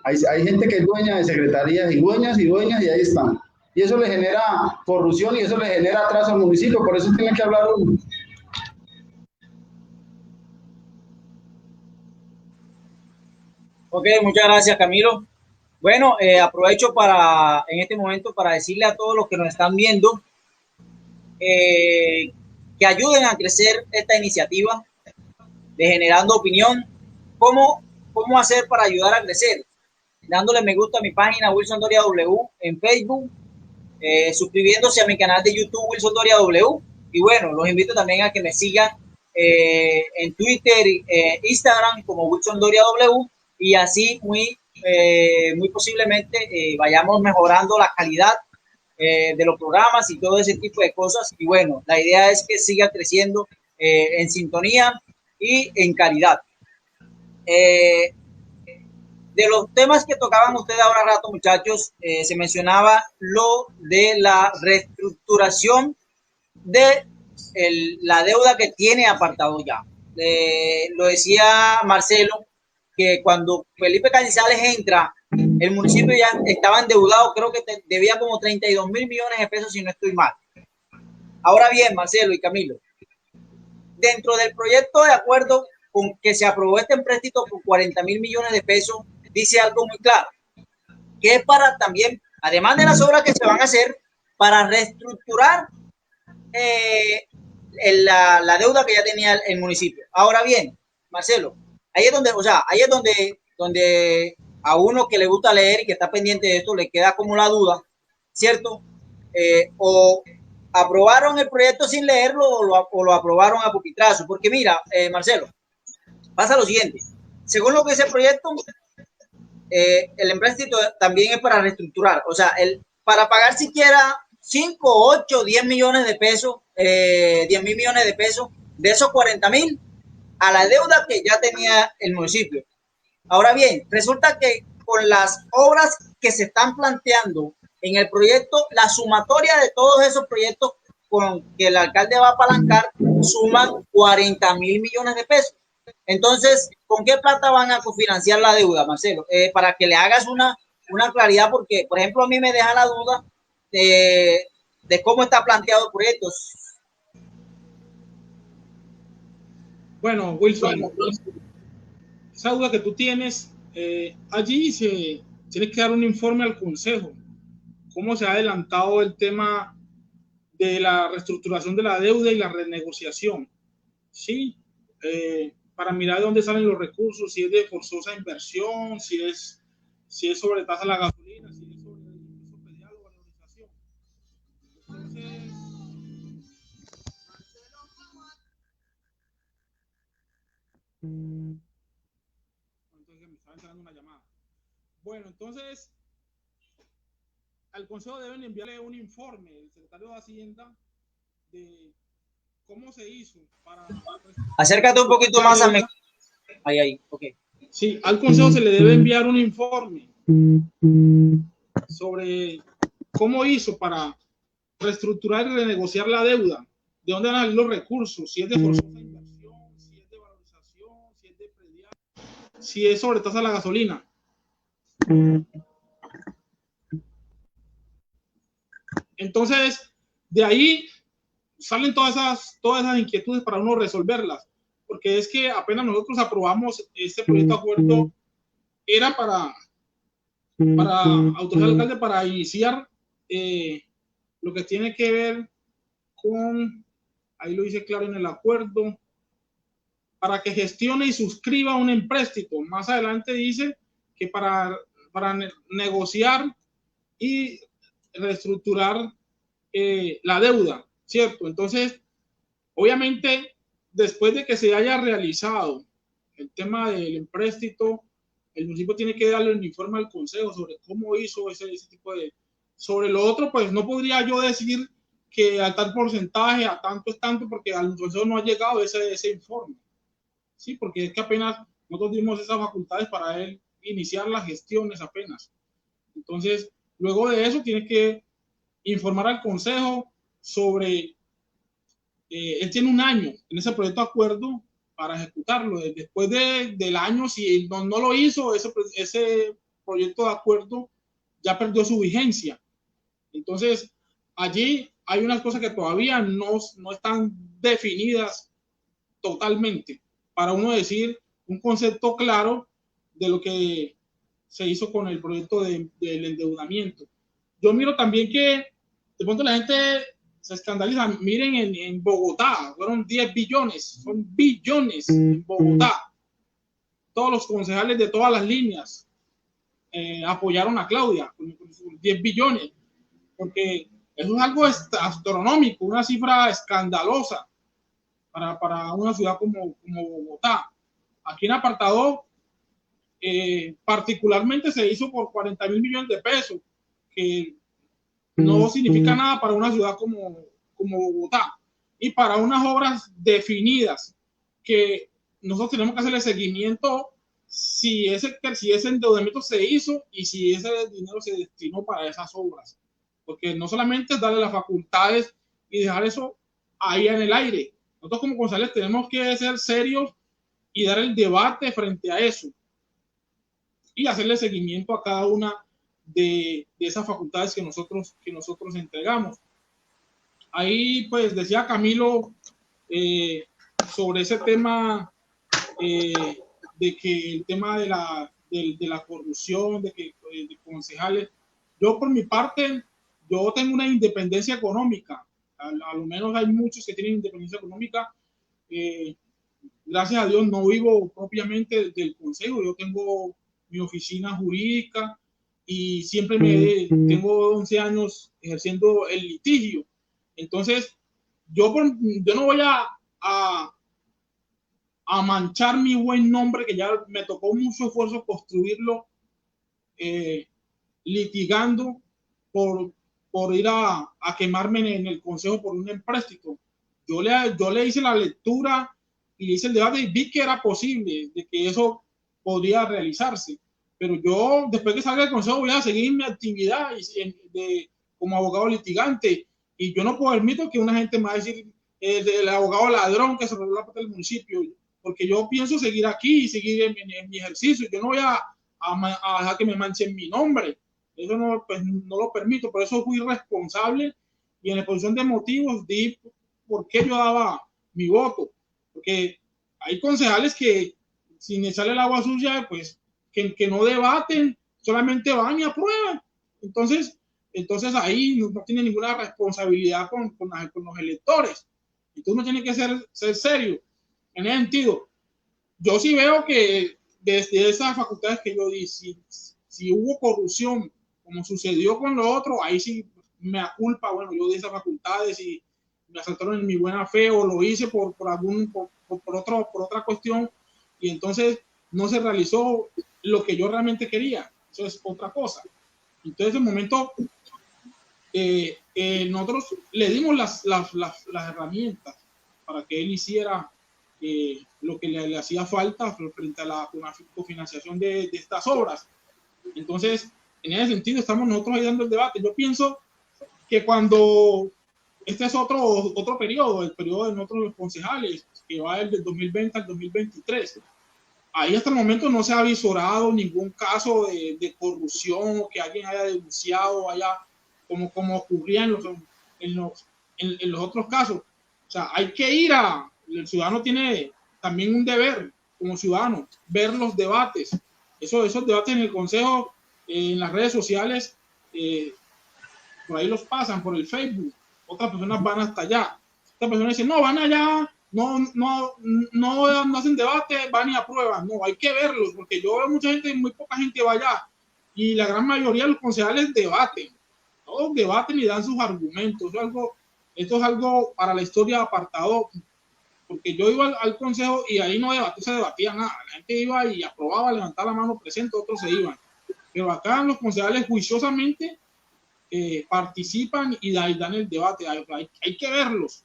hay gente que es dueña de secretarías y dueñas y ahí están. Y eso le genera corrupción y eso le genera atraso al municipio, por eso tiene que hablar uno. Ok, muchas gracias, Camilo. Bueno, aprovecho en este momento para decirle a todos los que nos están viendo que ayuden a crecer esta iniciativa de Generando Opinión. ¿Cómo hacer para ayudar a crecer? Dándole me gusta a mi página Wilson Doria W en Facebook, suscribiéndose a mi canal de YouTube Wilson Doria W, y bueno, los invito también a que me sigan en Twitter, Instagram como Wilson Doria W, y así muy posiblemente vayamos mejorando la calidad de los programas y todo ese tipo de cosas. Y bueno, la idea es que siga creciendo en sintonía y en calidad. De los temas que tocaban ustedes ahora rato, muchachos, se mencionaba lo de la reestructuración de la deuda que tiene Apartado ya. Lo decía Marcelo, que cuando Felipe Cañizales entra, el municipio ya estaba endeudado, creo que debía como 32.000 millones de pesos, si no estoy mal. Ahora bien, Marcelo y Camilo, dentro del proyecto de acuerdo con que se aprobó este empréstito por 40.000 millones de pesos, dice algo muy claro, que es para también, además de las obras que se van a hacer, para reestructurar la deuda que ya tenía el municipio. Ahora bien, Marcelo, ahí es donde a uno que le gusta leer y que está pendiente de esto le queda como la duda, ¿cierto? O aprobaron el proyecto sin leerlo o lo aprobaron a pupitrazo. Porque mira, Marcelo, pasa lo siguiente. Según lo que dice el proyecto, el empréstito también es para reestructurar. O sea, para pagar siquiera 5, 8, 10 millones de pesos, 10.000 millones de pesos, de esos 40.000, a la deuda que ya tenía el municipio. Ahora bien, resulta que con las obras que se están planteando en el proyecto, la sumatoria de todos esos proyectos con que el alcalde va a apalancar suman 40.000 millones de pesos. Entonces, ¿con qué plata van a cofinanciar la deuda, Marcelo? Para que le hagas una claridad, porque, por ejemplo, a mí me deja la duda de cómo está planteado el proyecto. Bueno, Wilson, esa duda que tú tienes, allí se tiene que dar un informe al Consejo. ¿Cómo se ha adelantado el tema de la reestructuración de la deuda y la renegociación? Sí, para mirar de dónde salen los recursos, si es de forzosa inversión, si es sobre tasa la gasolina, si es sobre incluso predial o valorización. Entonces, me estaba entrando una llamada. Bueno, entonces, al Consejo deben enviarle un informe, el secretario de Hacienda, de cómo se hizo para... Acércate un poquito más a mí. Ahí, ok. Sí, al Consejo se le debe enviar un informe sobre cómo hizo para reestructurar y renegociar la deuda, de dónde van a salir los recursos, si es de forzosa inversión, si es de valorización, si es de predial, si es sobre tasa de la gasolina. Entonces, de ahí salen todas esas inquietudes para uno resolverlas, porque es que apenas nosotros aprobamos este proyecto de acuerdo, era para autorizar al alcalde para iniciar lo que tiene que ver con, ahí lo dice claro en el acuerdo, para que gestione y suscriba un empréstito. Más adelante dice que para negociar y reestructurar la deuda, ¿cierto? Entonces, obviamente, después de que se haya realizado el tema del empréstito, el municipio tiene que darle un informe al Consejo sobre cómo hizo ese tipo de... Sobre lo otro, pues no podría yo decir que a tal porcentaje, a tanto es tanto, porque al Consejo no ha llegado ese informe. Sí, porque es que apenas nosotros dimos esas facultades para él iniciar las gestiones apenas. Entonces, luego de eso, tiene que informar al Consejo sobre... él tiene un año en ese proyecto de acuerdo para ejecutarlo. Después del año, si no lo hizo, ese proyecto de acuerdo ya perdió su vigencia. Entonces, allí hay unas cosas que todavía no están definidas totalmente para uno decir un concepto claro de lo que se hizo con el proyecto del endeudamiento. Yo miro también que de pronto la gente se escandaliza. Miren en Bogotá, fueron 10 billones, son billones en Bogotá. Todos los concejales de todas las líneas apoyaron a Claudia con 10 billones, porque eso es algo astronómico, una cifra escandalosa para una ciudad como Bogotá. Aquí en Apartadó, particularmente se hizo por 40.000 millones de pesos, que no significa nada para una ciudad como Bogotá, y para unas obras definidas que nosotros tenemos que hacerle seguimiento si ese endeudamiento se hizo y si ese dinero se destinó para esas obras, porque no solamente es darle las facultades y dejar eso ahí en el aire. Nosotros como concejales tenemos que ser serios y dar el debate frente a eso y hacerle seguimiento a cada una de esas facultades que nosotros entregamos. Ahí pues decía Camilo sobre ese tema de que el tema de la corrupción, de concejales. Yo por mi parte, yo tengo una independencia económica. A lo menos hay muchos que tienen independencia económica. Gracias a Dios no vivo propiamente del consejo. Yo tengo mi oficina jurídica y siempre tengo 11 años ejerciendo el litigio. Entonces, yo no voy a manchar mi buen nombre, que ya me tocó mucho esfuerzo construirlo, litigando por ir a quemarme en el consejo por un empréstito. Yo le hice la lectura y hice el debate y vi que era posible, de que eso podría realizarse. Pero yo, después que salga del consejo, voy a seguir mi actividad como abogado litigante, y yo no permito que una gente me va a decir el abogado ladrón que se robó la plata del municipio, porque yo pienso seguir aquí y seguir en mi ejercicio. Yo no voy a dejar que me manchen mi nombre. Eso no, pues, no lo permito. Por eso fui responsable y en la exposición de motivos di por qué yo daba mi voto. Porque hay concejales que, si me sale el agua sucia, pues que no debaten, solamente van y aprueban. Entonces ahí no tiene ninguna responsabilidad con los electores. Entonces uno tiene que ser serio. En ese sentido, yo sí veo que desde esas facultades que yo di, si hubo corrupción, como sucedió con lo otro, ahí sí me aculpa, bueno, yo di esas facultades y me asaltaron en mi buena fe, o lo hice por otra cuestión, y entonces no se realizó lo que yo realmente quería. Eso es otra cosa. Entonces, en el momento, nosotros le dimos las herramientas para que él hiciera lo que le hacía falta frente a la cofinanciación de estas obras. Entonces, en ese sentido, estamos nosotros ahí dando el debate. Yo pienso que cuando este es otro periodo, el periodo de nosotros los concejales, que va del 2020 al 2023, ahí hasta el momento no se ha visorado ningún caso de corrupción, o que alguien haya denunciado, como ocurría en los otros casos. O sea, hay que el ciudadano tiene también un deber como ciudadano, ver los debates. Esos debates en el consejo, en las redes sociales, por ahí los pasan, por el Facebook. Otras personas van hasta allá. Otras personas dicen, no, van allá, no hacen debate, van y aprueban. No, hay que verlos, porque yo veo mucha gente, muy poca gente va allá. Y la gran mayoría de los concejales debaten. Todos debaten y dan sus argumentos. Esto es algo para la historia apartado, porque yo iba al consejo y ahí no se debatía nada. La gente iba y aprobaba, levantaba la mano presente, otros se iban. Pero acá los concejales juiciosamente participan y dan el debate. Hay que verlos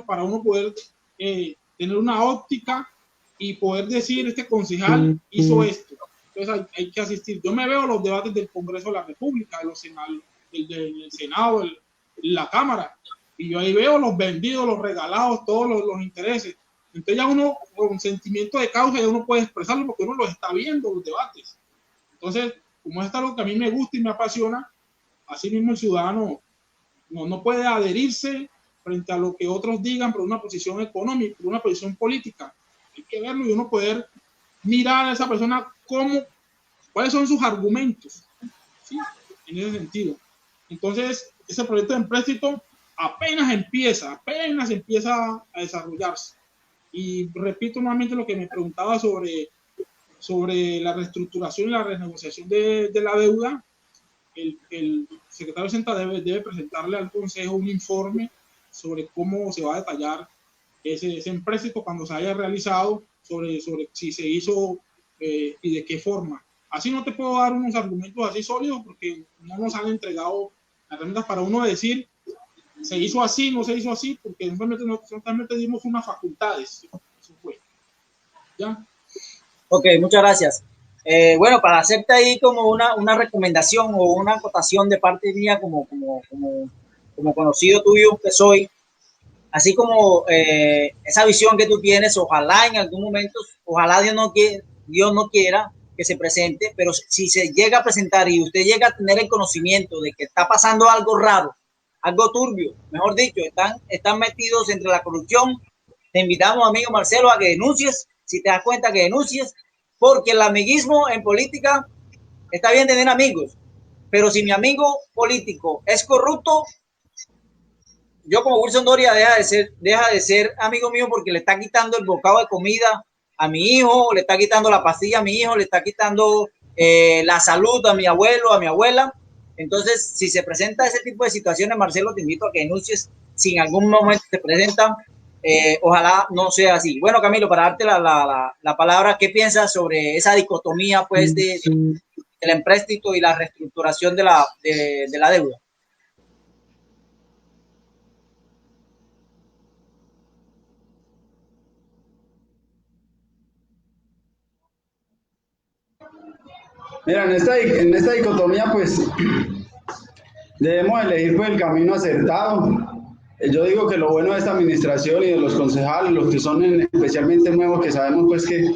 para uno poder tener una óptica y poder decir, este concejal hizo esto. Entonces hay que asistir. Yo me veo los debates del Congreso de la República, del Senado, la Cámara, y yo ahí veo los vendidos, los regalados, todos los intereses. Entonces ya uno, con sentimiento de causa, ya uno puede expresarlo porque uno los está viendo, los debates. Entonces, como es algo que a mí me gusta y me apasiona, así mismo el ciudadano no puede adherirse frente a lo que otros digan por una posición económica, por una posición política. Hay que verlo y uno poder mirar a esa persona cuáles son sus argumentos, ¿sí? En ese sentido. Entonces, ese proyecto de empréstito apenas empieza a desarrollarse. Y repito nuevamente lo que me preguntaba sobre la reestructuración y la renegociación de la deuda. El secretario de Hacienda debe presentarle al Consejo un informe sobre cómo se va a detallar ese empréstito cuando se haya realizado, sobre si se hizo y de qué forma. Así no te puedo dar unos argumentos así sólidos porque no nos han entregado herramientas para uno decir se hizo así, no se hizo así, porque solamente dimos unas facultades. Eso fue. ¿Ya? Ok, muchas gracias. Bueno, para hacerte ahí como una recomendación o una acotación de parte mía como conocido tuyo que soy, así como esa visión que tú tienes, ojalá en algún momento, ojalá Dios no quiera que se presente, pero si se llega a presentar y usted llega a tener el conocimiento de que está pasando algo raro, algo turbio, mejor dicho, están metidos entre la corrupción, te invitamos, amigo Marcelo, a que denuncies, si te das cuenta que denuncies, porque el amiguismo en política está bien tener amigos, pero si mi amigo político es corrupto, yo como Wilson Doria deja de ser amigo mío porque le está quitando el bocado de comida a mi hijo, le está quitando la pastilla a mi hijo, le está quitando la salud a mi abuelo, a mi abuela. Entonces, si se presenta ese tipo de situaciones, Marcelo, te invito a que denuncies si en algún momento se presentan. Ojalá no sea así. Bueno, Camilo, para darte la palabra, ¿qué piensas sobre esa dicotomía pues, del empréstito y la reestructuración de la deuda? Mira, en esta dicotomía, pues, debemos elegir pues, el camino acertado. Yo digo que lo bueno de esta administración y de los concejales, los que son especialmente nuevos, que sabemos pues que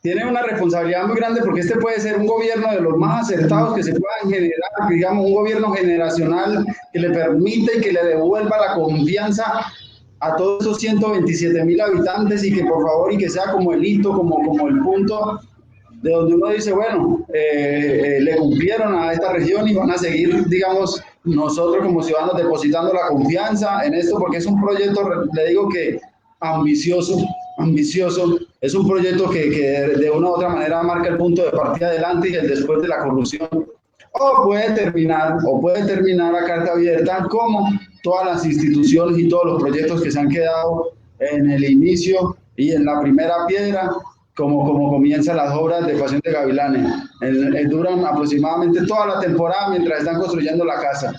tienen una responsabilidad muy grande porque este puede ser un gobierno de los más acertados que se puedan generar, digamos, un gobierno generacional que le permita y que le devuelva la confianza a todos esos 127.000 habitantes y que por favor y que sea como el hito, como el punto de donde uno dice, bueno, le cumplieron a esta región y van a seguir, digamos, nosotros como ciudadanos depositando la confianza en esto porque es un proyecto, le digo que ambicioso, es un proyecto que de una u otra manera marca el punto de partida adelante y el después de la corrupción. O puede terminar a carta abierta como todas las instituciones y todos los proyectos que se han quedado en el inicio y en la primera piedra, como comienzan las obras de Pasión de Gavilanes. Duran aproximadamente toda la temporada mientras están construyendo la casa.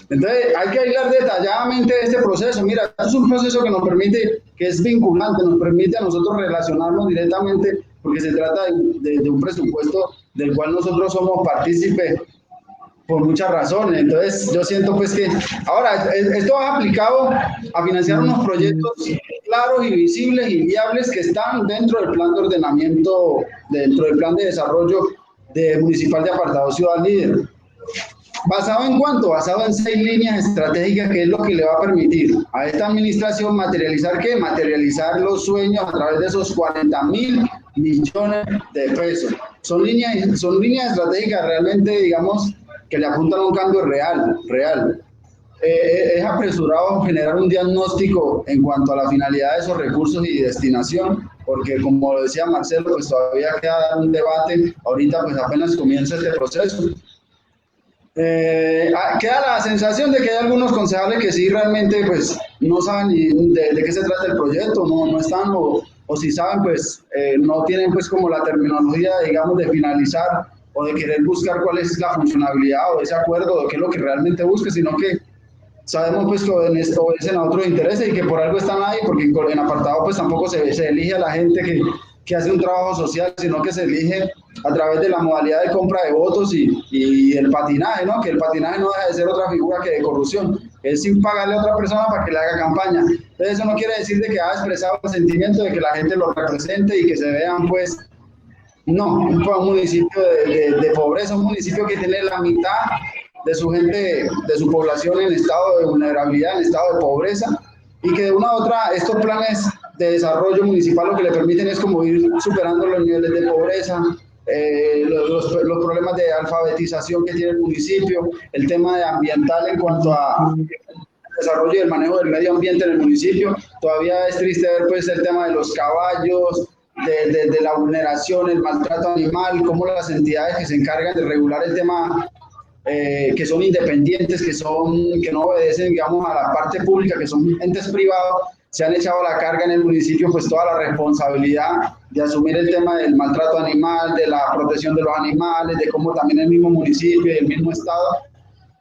Entonces hay que aislar detalladamente este proceso. Mira, es un proceso que nos permite, que es vinculante, nos permite a nosotros relacionarnos directamente porque se trata de un presupuesto del cual nosotros somos partícipes por muchas razones. Entonces yo siento pues que ahora esto va aplicado a financiar unos proyectos claros y visibles y viables que están dentro del plan de ordenamiento, dentro del plan de desarrollo municipal de Apartado Ciudad Líder. ¿Basado en cuánto? Basado en 6 líneas estratégicas, que es lo que le va a permitir a esta administración materializar ¿qué? Materializar los sueños a través de esos 40.000 millones de pesos. Son líneas estratégicas realmente, digamos, que le apuntan a un cambio real. Es apresurado generar un diagnóstico en cuanto a la finalidad de esos recursos y destinación, porque como lo decía Marcelo, pues todavía queda un debate, ahorita pues apenas comienza este proceso. Queda la sensación de que hay algunos concejales que sí realmente pues no saben de qué se trata el proyecto, no están o si saben pues no tienen pues como la terminología digamos de finalizar o de querer buscar cuál es la funcionalidad o ese acuerdo o qué es lo que realmente busca, sino que sabemos pues que obedecen a otros intereses y que por algo están ahí, porque en Apartado pues tampoco se elige a la gente que hace un trabajo social, sino que se elige a través de la modalidad de compra de votos y el patinaje, ¿no? Que el patinaje no deja de ser otra figura que de corrupción, es sin pagarle a otra persona para que le haga campaña. Entonces eso no quiere decir de que ha expresado el sentimiento de que la gente lo represente y que se vean pues, no, un municipio de pobreza, un municipio que tiene la mitad de su gente, de su población en estado de vulnerabilidad, en estado de pobreza, y que de una u otra estos planes de desarrollo municipal lo que le permiten es como ir superando los niveles de pobreza, los problemas de alfabetización que tiene el municipio, el tema de ambiental en cuanto a desarrollo y el manejo del medio ambiente en el municipio. Todavía es triste ver pues el tema de los caballos, de la vulneración, el maltrato animal, cómo las entidades que se encargan de regular el tema que son independientes, que no obedecen, digamos, a la parte pública, que son entes privados, se han echado la carga en el municipio, pues toda la responsabilidad de asumir el tema del maltrato animal, de la protección de los animales, de cómo también el mismo municipio y el mismo estado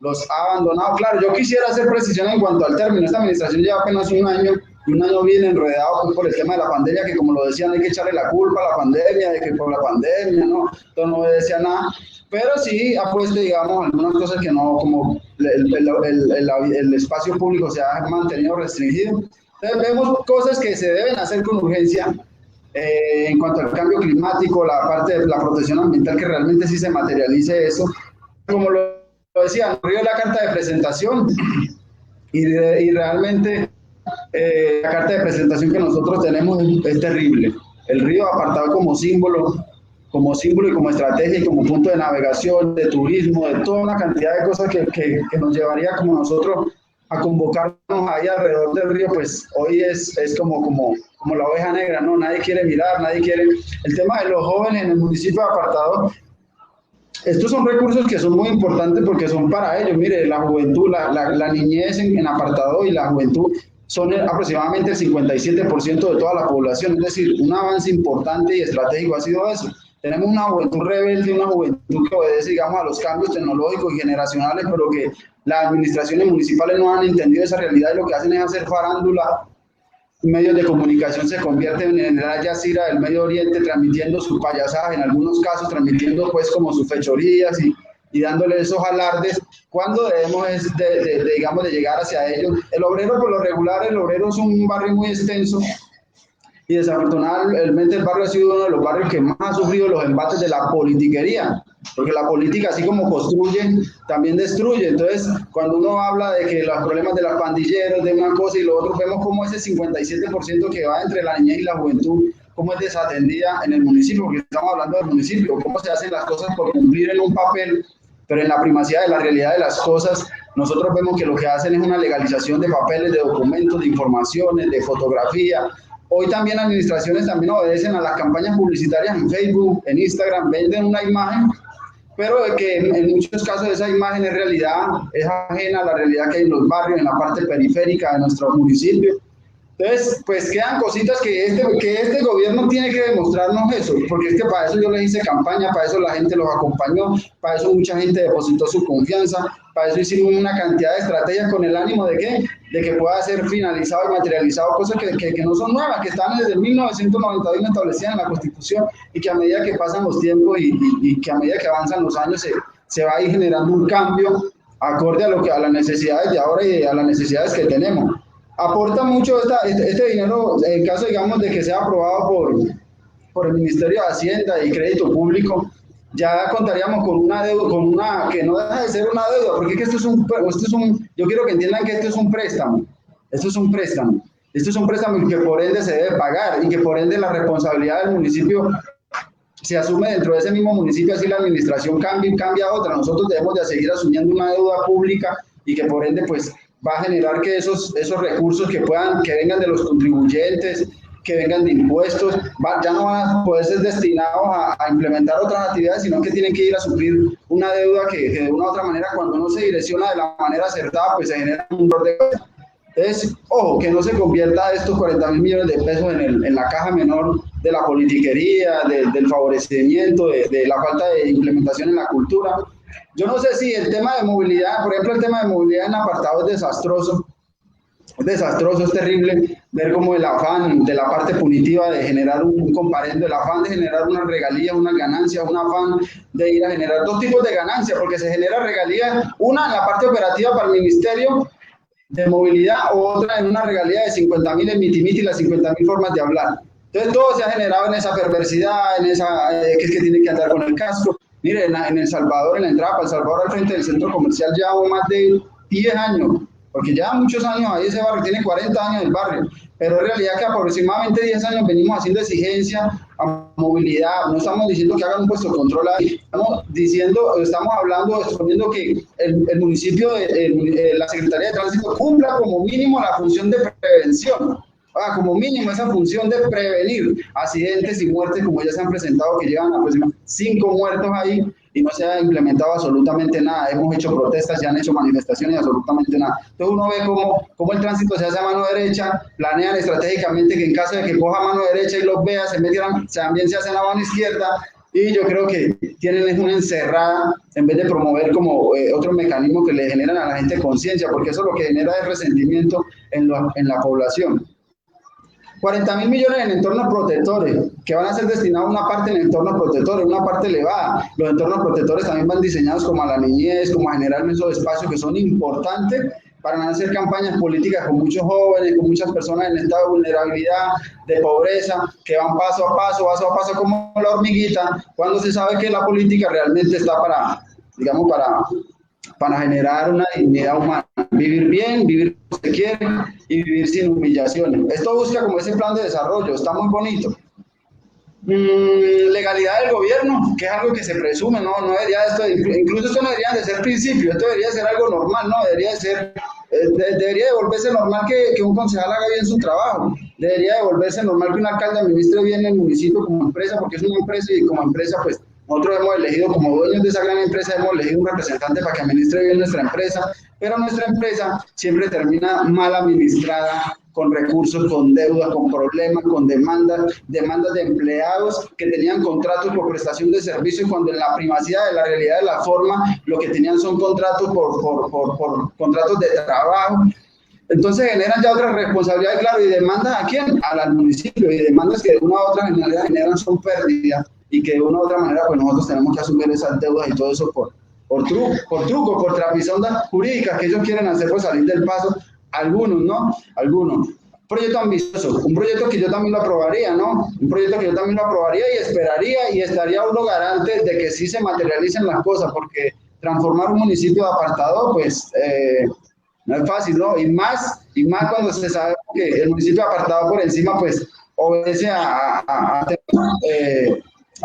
los ha abandonado. Claro, yo quisiera hacer precisión en cuanto al término. Esta administración lleva apenas un año bien enredado pues, por el tema de la pandemia, que como lo decían, hay que echarle la culpa a la pandemia, de que por la pandemia, ¿no? Entonces no obedecía nada. Pero sí ha puesto, digamos, algunas cosas que no, como el espacio público se ha mantenido restringido. Entonces vemos cosas que se deben hacer con urgencia en cuanto al cambio climático, la parte de la protección ambiental, que realmente sí se materialice eso. Como lo decía, río la carta de presentación y realmente la carta de presentación que nosotros tenemos es terrible. El río Apartado como símbolo y como estrategia y como punto de navegación, de turismo, de toda una cantidad de cosas que nos llevaría como nosotros a convocarnos ahí alrededor del río, pues hoy es como la oveja negra, ¿no? Nadie quiere mirar, nadie quiere. El tema de los jóvenes en el municipio de Apartado, estos son recursos que son muy importantes porque son para ellos. Mire, la juventud, la niñez en Apartado y la juventud son aproximadamente el 57% de toda la población, es decir, un avance importante y estratégico ha sido eso. Tenemos una juventud rebelde, una juventud que obedece, digamos, a los cambios tecnológicos y generacionales, pero que las administraciones municipales no han entendido esa realidad y lo que hacen es hacer farándula medios de comunicación se convierten en el Al Jazeera del Medio Oriente, transmitiendo sus payasadas, en algunos casos transmitiendo pues como sus fechorías y dándole esos alardes, cuando debemos digamos, de llegar hacia ellos. El obrero, por lo regular, el obrero es un barrio muy extenso, y desafortunadamente el barrio ha sido uno de los barrios que más ha sufrido los embates de la politiquería, porque la política, así como construye, también destruye. Entonces, cuando uno habla de que los problemas de los pandilleros, de una cosa y lo otro, vemos como ese 57% que va entre la niñez y la juventud, cómo es desatendida en el municipio, porque estamos hablando del municipio, cómo se hacen las cosas por cumplir en un papel, pero en la primacía de la realidad de las cosas, nosotros vemos que lo que hacen es una legalización de papeles, de documentos, de informaciones, de fotografía. Hoy también administraciones también obedecen a las campañas publicitarias en Facebook, en Instagram, venden una imagen, pero que en muchos casos esa imagen en realidad es ajena a la realidad que hay en los barrios, en la parte periférica de nuestro municipio. Entonces, pues quedan cositas que este gobierno tiene que demostrarnos eso, porque es que para eso yo les hice campaña, para eso la gente los acompañó, para eso mucha gente depositó su confianza, para eso hicimos una cantidad de estrategias con el ánimo de que pueda ser finalizado y materializado, cosas que no son nuevas, que están desde 1991 establecidas en la Constitución, y que a medida que pasan los tiempos y que a medida que avanzan los años se va a ir generando un cambio acorde a las necesidades de ahora y a las necesidades que tenemos. Aporta mucho este dinero, en caso, digamos, de que sea aprobado por el Ministerio de Hacienda y Crédito Público, ya contaríamos con una deuda, que no deja de ser una deuda, porque es que yo quiero que entiendan que esto es un préstamo, esto es un préstamo y que por ende se debe pagar, y que por ende la responsabilidad del municipio se asume dentro de ese mismo municipio, así la administración cambia a otra. Nosotros debemos de seguir asumiendo una deuda pública, y que por ende pues va a generar que esos recursos que vengan de los contribuyentes, que vengan de impuestos, ya no van a poder ser destinados a implementar otras actividades, sino que tienen que ir a suplir una deuda que de una u otra manera, cuando no se direcciona de la manera acertada, pues se genera un dolor de cabeza. Entonces, ojo, que no se convierta estos 40.000 millones de pesos en la caja menor de la politiquería, del favorecimiento, de la falta de implementación en la cultura. Yo no sé si el tema de movilidad, por ejemplo, el tema de movilidad en apartado es desastroso, es terrible ver cómo el afán de la parte punitiva de generar un comparendo, el afán de generar una regalía, una ganancia, un afán de ir a generar dos tipos de ganancias, porque se genera regalía, una en la parte operativa para el Ministerio de Movilidad, o otra en una regalía de 50.000 en mitimiti y las 50.000 formas de hablar. Entonces todo se ha generado en esa perversidad, en esa que es que tiene que andar con el casco. Mire, en El Salvador, en la entrada para El Salvador, al frente del centro comercial, lleva más de 10 años, porque lleva muchos años ahí ese barrio, tiene 40 años el barrio, pero en realidad que aproximadamente 10 años venimos haciendo exigencia a movilidad. No estamos diciendo que hagan un puesto de control ahí, estamos hablando, exponiendo que el municipio, la Secretaría de Tránsito cumpla como mínimo la función de prevención. Como mínimo esa función de prevenir accidentes y muertes, como ya se han presentado, que llevan aproximadamente 5 muertos ahí y no se ha implementado absolutamente nada. Hemos hecho protestas, se han hecho manifestaciones y absolutamente nada. Entonces uno ve cómo el tránsito se hace a mano derecha, planean estratégicamente que en caso de que coja a mano derecha y los vea, también se hacen a mano izquierda. Y yo creo que tienen una encerrada en vez de promover como otro mecanismo que le generan a la gente conciencia, porque eso lo que genera es resentimiento en la población. 40.000 millones en entornos protectores, que van a ser destinados una parte en entornos protectores, una parte elevada. Los entornos protectores también van diseñados como a la niñez, como a generar esos espacios que son importantes para hacer campañas políticas con muchos jóvenes, con muchas personas en estado de vulnerabilidad, de pobreza, que van paso a paso como la hormiguita, cuando se sabe que la política realmente está para generar una dignidad humana, vivir bien, vivir como se quiere y vivir sin humillaciones. Esto busca como ese plan de desarrollo, está muy bonito. Legalidad del gobierno, que es algo que se presume, no debería incluso esto no debería de ser principio, esto debería ser algo normal, no debería de volverse normal que un concejal haga bien su trabajo, debería de volverse normal que un alcalde administre bien el municipio como empresa, porque es una empresa y como empresa pues nosotros hemos elegido como dueños de esa gran empresa, hemos elegido un representante para que administre bien nuestra empresa, pero nuestra empresa siempre termina mal administrada, con recursos, con deudas, con problemas, con demandas de empleados que tenían contratos por prestación de servicios, cuando en la primacía de la realidad de la forma lo que tenían son contratos por contratos de trabajo. Entonces generan ya otras responsabilidades, claro, y demandas ¿a quién? Al municipio, y demandas que de una u otra manera generan son pérdidas y que de una u otra manera pues nosotros tenemos que asumir esas deudas y todo eso por truco, por trapisondas jurídicas que ellos quieren hacer por salir del paso, algunos, ¿no? Algunos. Proyecto ambicioso, un proyecto que yo también lo aprobaría, ¿no? Un proyecto que yo también lo aprobaría y esperaría y estaría uno garante de que sí se materialicen las cosas, porque transformar un municipio de apartado, pues no es fácil, ¿no? Y más cuando se sabe que el municipio de apartado por encima, pues obedece a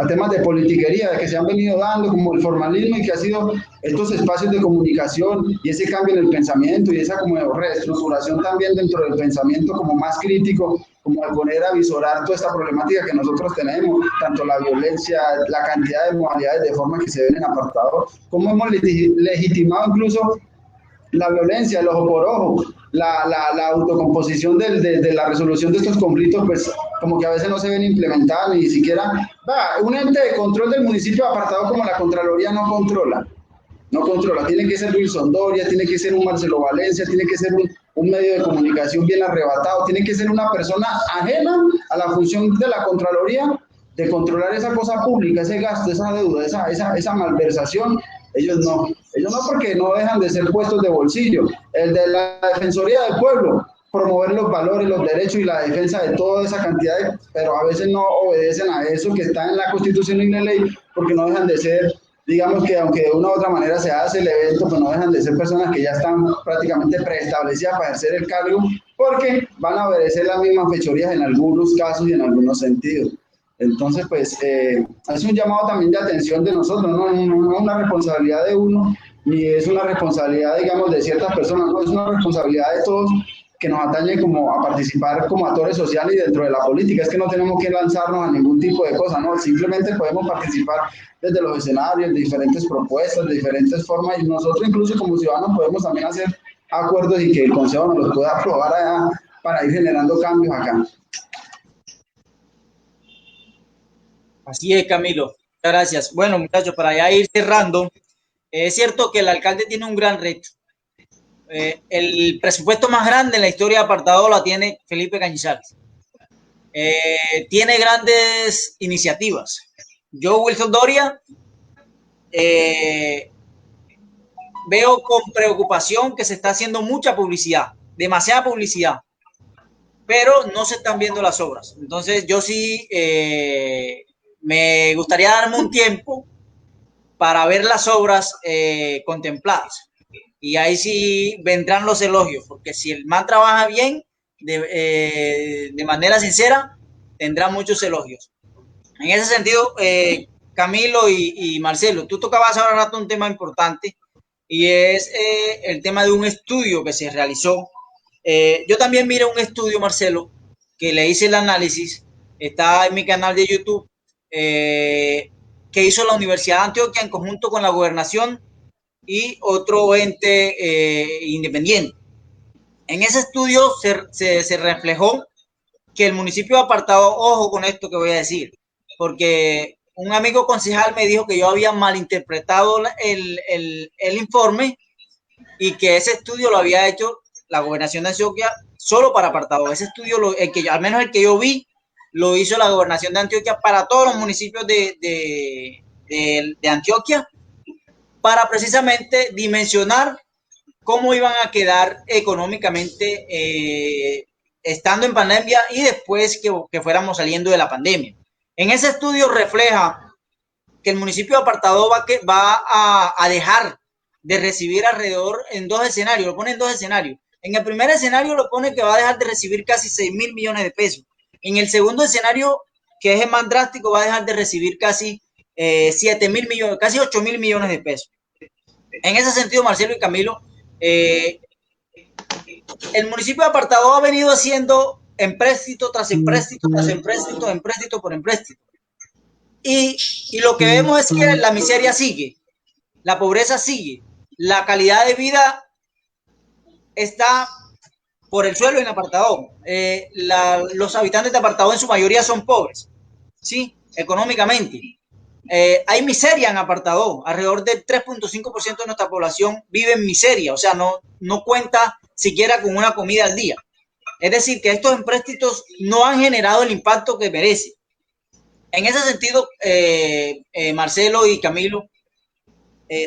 temas de politiquería que se han venido dando, como el formalismo y que ha sido estos espacios de comunicación y ese cambio en el pensamiento y esa como reestructuración también dentro del pensamiento como más crítico, como al poner a visorar toda esta problemática que nosotros tenemos, tanto la violencia, la cantidad de modalidades de forma que se ven en apartados, como hemos legitimado incluso la violencia, el ojo por ojo, la autocomposición de la resolución de estos conflictos, pues como que a veces no se ven implementadas, ni siquiera, un ente de control del municipio apartado como la Contraloría no controla, tiene que ser Wilson Doria, tiene que ser un Marcelo Valencia, tiene que ser un medio de comunicación bien arrebatado, tiene que ser una persona ajena a la función de la Contraloría de controlar esa cosa pública, ese gasto, esa deuda, esa malversación. Ellos no porque no dejan de ser puestos de bolsillo. El de la Defensoría del Pueblo, promover los valores, los derechos y la defensa de toda esa cantidad, pero a veces no obedecen a eso que está en la Constitución y en la ley, porque no dejan de ser, digamos que aunque de una u otra manera se hace el evento, pues no dejan de ser personas que ya están prácticamente preestablecidas para ejercer el cargo, porque van a obedecer las mismas fechorías en algunos casos y en algunos sentidos. Entonces, pues, es un llamado también de atención de nosotros, no es una responsabilidad de uno, ni es una responsabilidad, digamos, de ciertas personas, no, es una responsabilidad de todos que nos atañe como a participar como actores sociales y dentro de la política. Es que no tenemos que lanzarnos a ningún tipo de cosa, ¿no? Simplemente podemos participar desde los escenarios, de diferentes propuestas, de diferentes formas, y nosotros incluso como ciudadanos podemos también hacer acuerdos y que el Consejo nos los pueda aprobar allá para ir generando cambios acá. Así es, Camilo. Muchas gracias. Bueno, muchachos, para ya ir cerrando, es cierto que el alcalde tiene un gran reto. El presupuesto más grande en la historia de apartado la tiene Felipe Cañizares. Tiene grandes iniciativas. Yo, Wilson Doria, veo con preocupación que se está haciendo mucha publicidad, demasiada publicidad, pero no se están viendo las obras. Entonces, yo sí me gustaría darme un tiempo para ver las obras contempladas. Y ahí sí vendrán los elogios, porque si el man trabaja bien, de manera sincera, tendrá muchos elogios. En ese sentido, Camilo y Marcelo, tú tocabas ahora rato un tema importante y es el tema de un estudio que se realizó. Yo también miré un estudio, Marcelo, que le hice el análisis, está en mi canal de YouTube, que hizo la Universidad de Antioquia en conjunto con la Gobernación y otro ente independiente. En ese estudio se reflejó que el municipio de apartado, ojo con esto que voy a decir, porque un amigo concejal me dijo que yo había malinterpretado el informe y que ese estudio lo había hecho la Gobernación de Antioquia solo para apartado. Ese estudio, al menos el que yo vi, lo hizo la Gobernación de Antioquia para todos los municipios de Antioquia, para precisamente dimensionar cómo iban a quedar económicamente estando en pandemia y después que fuéramos saliendo de la pandemia. En ese estudio refleja que el municipio de apartado va a dejar de recibir alrededor en dos escenarios, lo pone en dos escenarios. En el primer escenario lo pone que va a dejar de recibir casi 6.000 millones de pesos. En el segundo escenario, que es el más drástico, va a dejar de recibir casi 7.000 millones, casi 8.000 millones de pesos. En ese sentido, Marcelo y Camilo, el municipio de apartado ha venido haciendo empréstito tras empréstito, tras empréstito, empréstito por empréstito. Y lo que vemos es que la miseria sigue, la pobreza sigue, la calidad de vida está por el suelo en apartado. Los habitantes de apartado en su mayoría son pobres, ¿sí? Económicamente. Hay miseria en apartado. Alrededor del 3.5% de nuestra población vive en miseria, o sea, no cuenta siquiera con una comida al día. Es decir, que estos empréstitos no han generado el impacto que merece. En ese sentido, Marcelo y Camilo,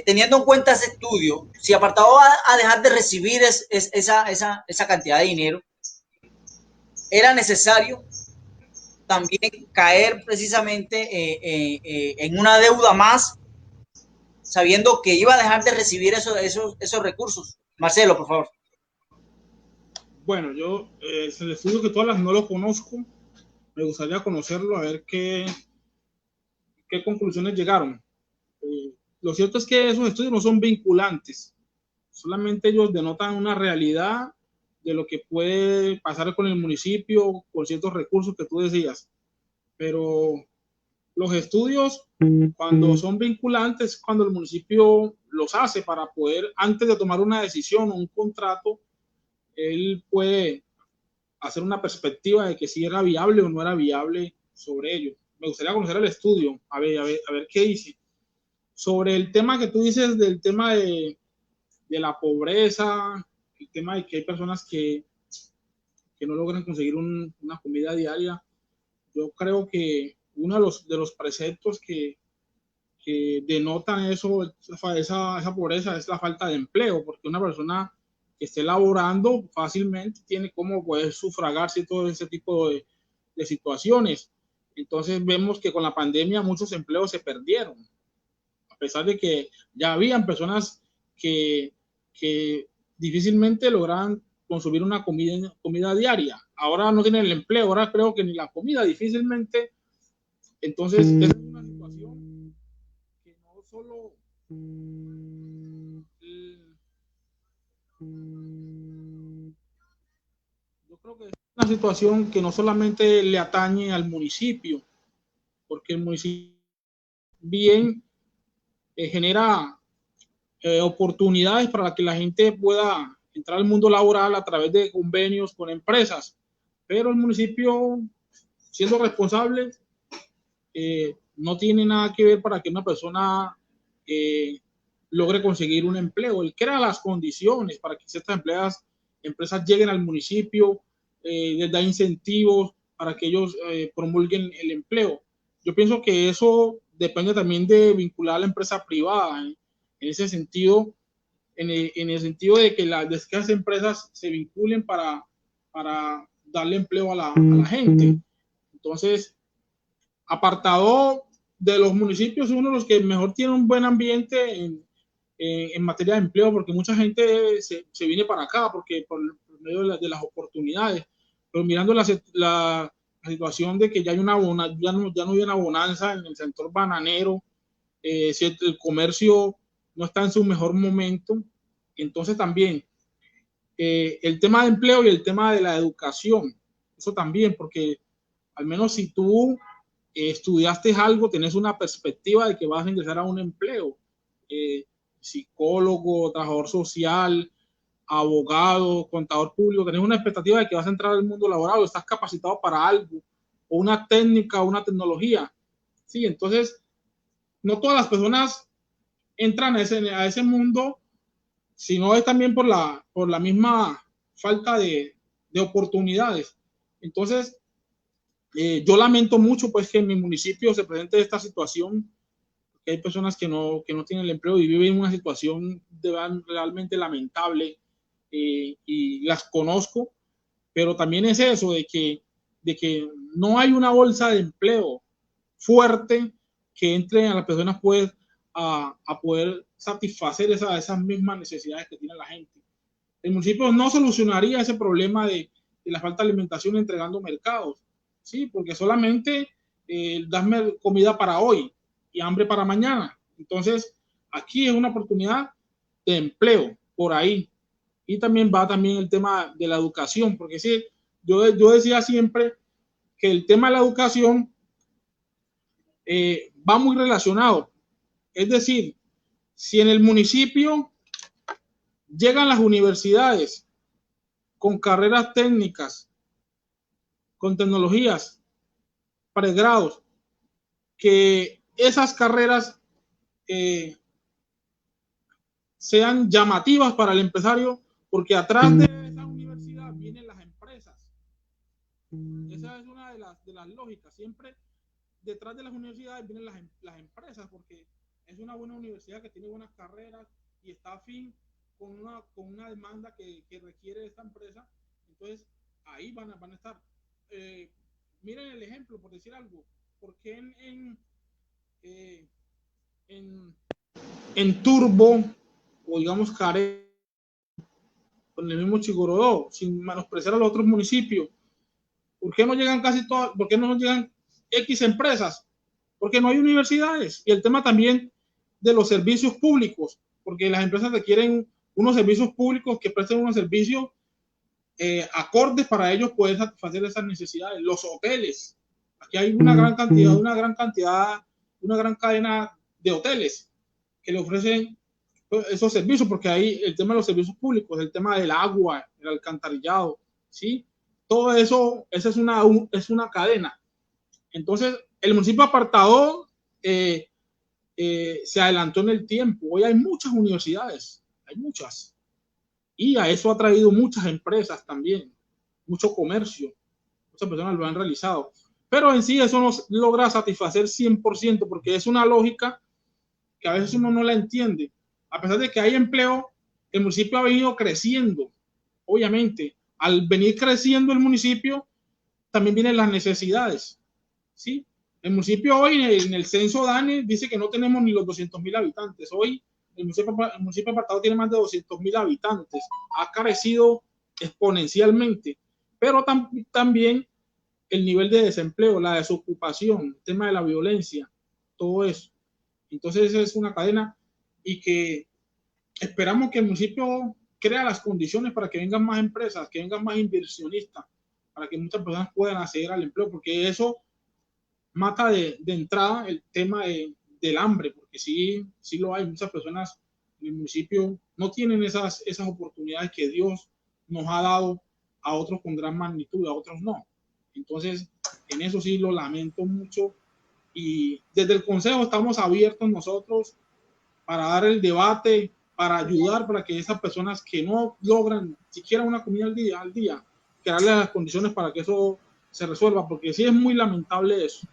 teniendo en cuenta ese estudio, si Apartado va a dejar de recibir esa cantidad de dinero, era necesario también caer precisamente en una deuda más, sabiendo que iba a dejar de recibir esos recursos. Marcelo, por favor. Bueno, yo el estudio que todas las no lo conozco, me gustaría conocerlo, a ver qué conclusiones llegaron. Lo cierto es que esos estudios no son vinculantes, solamente ellos denotan una realidad de lo que puede pasar con el municipio, con ciertos recursos que tú decías. Pero los estudios, cuando son vinculantes, cuando el municipio los hace para poder, antes de tomar una decisión o un contrato, él puede hacer una perspectiva de que si era viable o no era viable sobre ello. Me gustaría conocer el estudio, a ver qué dice. Sobre el tema que tú dices del tema de la pobreza, el tema de que hay personas que no logran conseguir una comida diaria, yo creo que uno de los preceptos que denotan esa pobreza es la falta de empleo, porque una persona que esté laborando fácilmente tiene cómo poder sufragarse todo ese tipo de situaciones. Entonces vemos que con la pandemia muchos empleos se perdieron, a pesar de que ya habían personas que difícilmente lograban consumir una comida diaria. Ahora no tienen el empleo, ahora creo que ni la comida difícilmente. Entonces es una situación que no solo yo creo que es una situación que no solamente le atañe al municipio, porque el municipio bien genera oportunidades para que la gente pueda entrar al mundo laboral a través de convenios con empresas, pero el municipio, siendo responsable, no tiene nada que ver para que una persona logre conseguir un empleo. Él crea las condiciones para que ciertas empresas lleguen al municipio, les da incentivos para que ellos promulguen el empleo. Yo pienso que eso depende también de vincular a la empresa privada, en ese sentido, en el sentido de que las empresas se vinculen para darle empleo a la gente. Entonces, Apartado de los municipios es uno de los que mejor tiene un buen ambiente en materia de empleo, porque mucha gente se viene para acá porque por medio de las oportunidades. Pero mirando la situación de que ya hay ya no hay una bonanza en el sector bananero, si el comercio no está en su mejor momento, entonces también el tema de empleo y el tema de la educación, eso también, porque al menos si tú estudiaste algo, tenés una perspectiva de que vas a ingresar a un empleo, psicólogo, trabajador social, abogado, contador público, tenés una expectativa de que vas a entrar al mundo laboral o estás capacitado para algo, o una técnica, o una tecnología. Sí, entonces, no todas las personas entran a ese mundo, sino es también por la misma falta de oportunidades. Entonces, yo lamento mucho pues que en mi municipio se presente esta situación, que hay personas que no tienen el empleo y viven una situación realmente lamentable, y las conozco, pero también es eso de que no hay una bolsa de empleo fuerte que entre a las personas pues a poder satisfacer esas mismas necesidades que tiene la gente. El municipio no solucionaría ese problema de la falta de alimentación entregando mercados, ¿sí? Porque solamente dasme comida para hoy y hambre para mañana. Entonces, aquí es una oportunidad de empleo por ahí. Y también va también el tema de la educación, porque sí, yo decía siempre que el tema de la educación va muy relacionado. Es decir, si en el municipio llegan las universidades con carreras técnicas, con tecnologías, pregrados, que esas carreras sean llamativas para el empresario, porque atrás de Esa es una de las lógicas. Siempre detrás de las universidades vienen las empresas, porque es una buena universidad que tiene buenas carreras y está afín con una demanda que requiere esta empresa. Entonces, ahí van a estar. Miren el ejemplo, por decir algo. ¿Por qué en Turbo, o digamos Care, con el mismo Chigorodó, sin menospreciar a los otros municipios, ¿por qué no llegan casi todas? ¿Por qué no llegan X empresas? Porque no hay universidades. Y el tema también de los servicios públicos, porque las empresas requieren unos servicios públicos que presten unos servicios acordes para ellos poder satisfacer esas necesidades. Los hoteles, aquí hay una gran cantidad, una gran cadena de hoteles que le ofrecen esos servicios, porque hay el tema de los servicios públicos, el tema del agua, el alcantarillado, ¿sí? Todo eso, esa es una cadena. Entonces, el municipio Apartadó se adelantó en el tiempo. Hoy hay muchas universidades, hay muchas. Y a eso ha traído muchas empresas también, mucho comercio. Muchas personas lo han realizado. Pero en sí eso no logra satisfacer 100%, porque es una lógica que a veces uno no la entiende. A pesar de que hay empleo, el municipio ha venido creciendo. Obviamente, al venir creciendo el municipio, también vienen las necesidades, ¿sí? El municipio hoy en el censo DANE dice que no tenemos ni los 200.000 habitantes. Hoy el municipio Apartado tiene más de 200.000 habitantes. Ha crecido exponencialmente, pero también el nivel de desempleo, la desocupación, el tema de la violencia, todo eso. Entonces es una cadena y que esperamos que el municipio crea las condiciones para que vengan más empresas, que vengan más inversionistas, para que muchas personas puedan acceder al empleo, porque eso mata de entrada el tema del hambre, porque sí lo hay. Muchas personas en el municipio no tienen esas oportunidades que Dios nos ha dado a otros con gran magnitud, a otros no. Entonces, en eso sí lo lamento mucho. Y desde el Consejo estamos abiertos nosotros para dar el debate, para ayudar, para que esas personas que no logran siquiera una comida al día, crearles las condiciones para que eso se resuelva, porque sí es muy lamentable eso.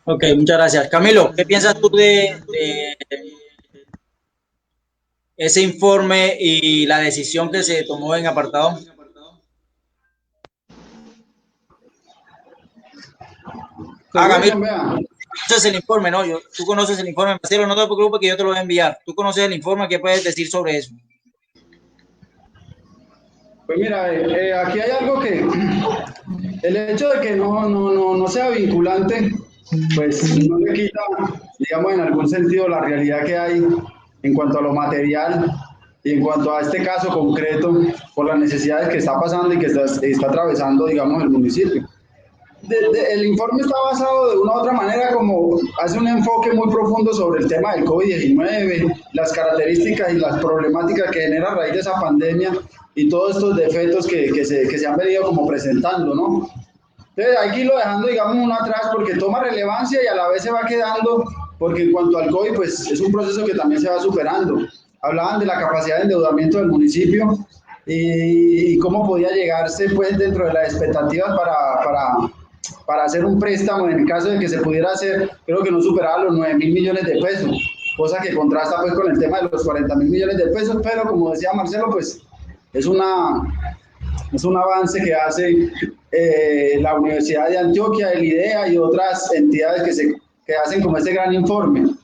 Ok, muchas gracias. Camilo, ¿qué piensas tú de ese informe y la decisión que se tomó en Apartado? Camilo, conoces el informe, ¿no? Tú conoces el informe, Marcelo, no te preocupes que yo te lo voy a enviar. Tú conoces el informe, ¿qué puedes decir sobre eso? Pues mira, aquí hay algo que el hecho de que no sea vinculante, pues no le quita, digamos, en algún sentido la realidad que hay en cuanto a lo material y en cuanto a este caso concreto por las necesidades que está pasando y que está atravesando, digamos, el municipio. El informe está basado de una u otra manera, como hace un enfoque muy profundo sobre el tema del COVID-19, las características y las problemáticas que genera a raíz de esa pandemia y todos estos defectos que se han venido como presentando, ¿no? Entonces, aquí lo dejando, digamos, uno atrás porque toma relevancia y a la vez se va quedando, porque en cuanto al COVID, pues es un proceso que también se va superando. Hablaban de la capacidad de endeudamiento del municipio y cómo podía llegarse, pues, dentro de las expectativas para hacer un préstamo, en el caso de que se pudiera hacer, creo que no superaba los 9.000 millones de pesos, cosa que contrasta pues con el tema de los 40.000 millones de pesos, pero como decía Marcelo, pues es un avance que hace la Universidad de Antioquia, el IDEA y otras entidades que hacen como este gran informe.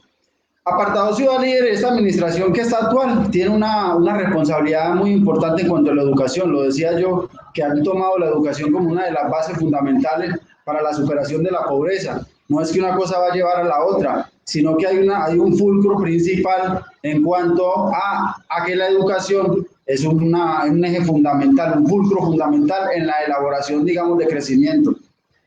Apartado Ciudad Líder, esta administración que está actual, tiene una responsabilidad muy importante en cuanto a la educación. Lo decía yo, que han tomado la educación como una de las bases fundamentales para la superación de la pobreza. No es que una cosa va a llevar a la otra, sino que hay un fulcro principal en cuanto a que la educación es un eje fundamental, un fulcro fundamental en la elaboración, digamos, de crecimiento.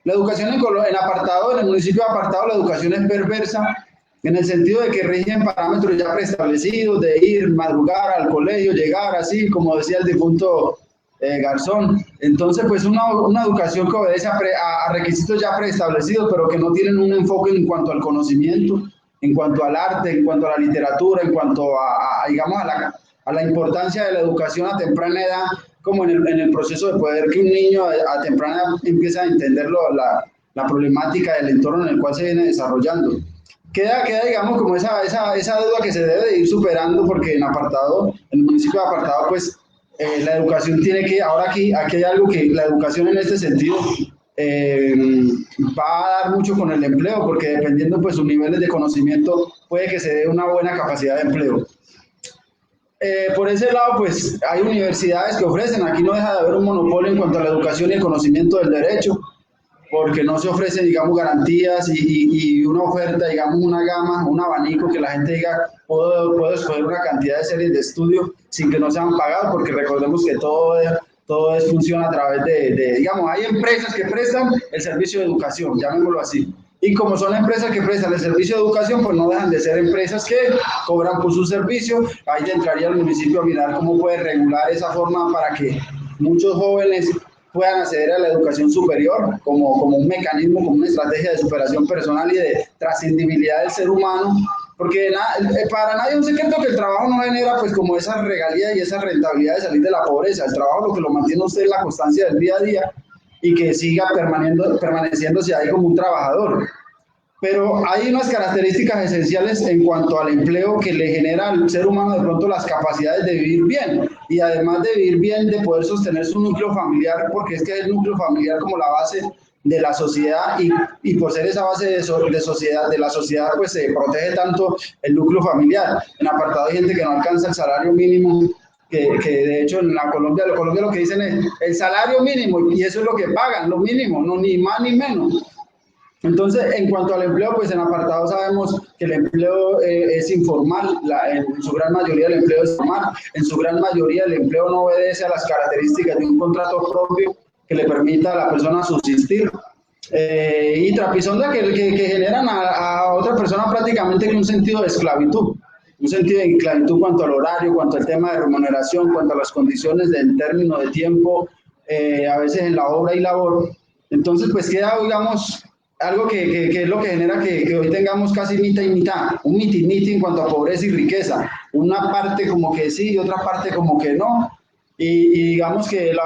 La educación en Apartado, en el municipio de Apartado, la educación es perversa en el sentido de que rigen parámetros ya preestablecidos, de ir, madrugar al colegio, llegar así, como decía el difunto Garzón. Entonces, pues una educación que obedece a requisitos ya preestablecidos, pero que no tienen un enfoque en cuanto al conocimiento, en cuanto al arte, en cuanto a la literatura, en cuanto digamos, a la importancia de la educación a temprana edad, como en el proceso de poder que un niño a temprana edad empiece a entender la problemática del entorno en el cual se viene desarrollando. Queda digamos, como esa deuda que se debe de ir superando, porque en el municipio de Apartado, pues, la educación tiene que, ahora aquí hay algo que la educación en este sentido va a dar mucho con el empleo, porque dependiendo pues sus niveles de conocimiento puede que se dé una buena capacidad de empleo. Por ese lado, pues hay universidades que ofrecen, aquí no deja de haber un monopolio en cuanto a la educación y el conocimiento del derecho, porque no se ofrecen, digamos, garantías y una oferta, digamos, una gama, un abanico que la gente diga, puedo escoger una cantidad de series de estudio sin que no sean pagados, porque recordemos que todo funciona a través digamos, hay empresas que prestan el servicio de educación, llamémoslo así. Y como son empresas que prestan el servicio de educación, pues no dejan de ser empresas que cobran por su servicio. Ahí entraría el municipio a mirar cómo puede regular esa forma para que muchos jóvenes puedan acceder a la educación superior como un mecanismo, como una estrategia de superación personal y de trascendibilidad del ser humano, porque para nadie es un secreto que el trabajo no genera pues como esa regalía y esa rentabilidad de salir de la pobreza. El trabajo lo que lo mantiene a usted es la constancia del día a día y que siga permaneciéndose ahí como un trabajador. Pero hay unas características esenciales en cuanto al empleo que le genera al ser humano de pronto las capacidades de vivir bien, y además de vivir bien, de poder sostener su núcleo familiar, porque es que es el núcleo familiar como la base de la sociedad, y por ser esa base de la sociedad, pues se protege tanto el núcleo familiar. En Apartado hay gente que no alcanza el salario mínimo, que de hecho en Colombia lo que dicen es el salario mínimo, y eso es lo que pagan, lo mínimo, no ni más ni menos. Entonces, en cuanto al empleo, pues en Apartado sabemos que el empleo es informal, en su gran mayoría el empleo es formal, en su gran mayoría el empleo no obedece a las características de un contrato propio que le permita a la persona subsistir. Y trapisonda que generan a otra persona prácticamente que un sentido de esclavitud. Un sentido de esclavitud cuanto al horario, cuanto al tema de remuneración, cuanto a las condiciones del término de tiempo, a veces en la obra y labor. Entonces, pues queda, digamos, algo que es lo que genera que hoy tengamos casi mitad y mitad, un miti-miti en cuanto a pobreza y riqueza, una parte como que sí y otra parte como que no, y digamos que la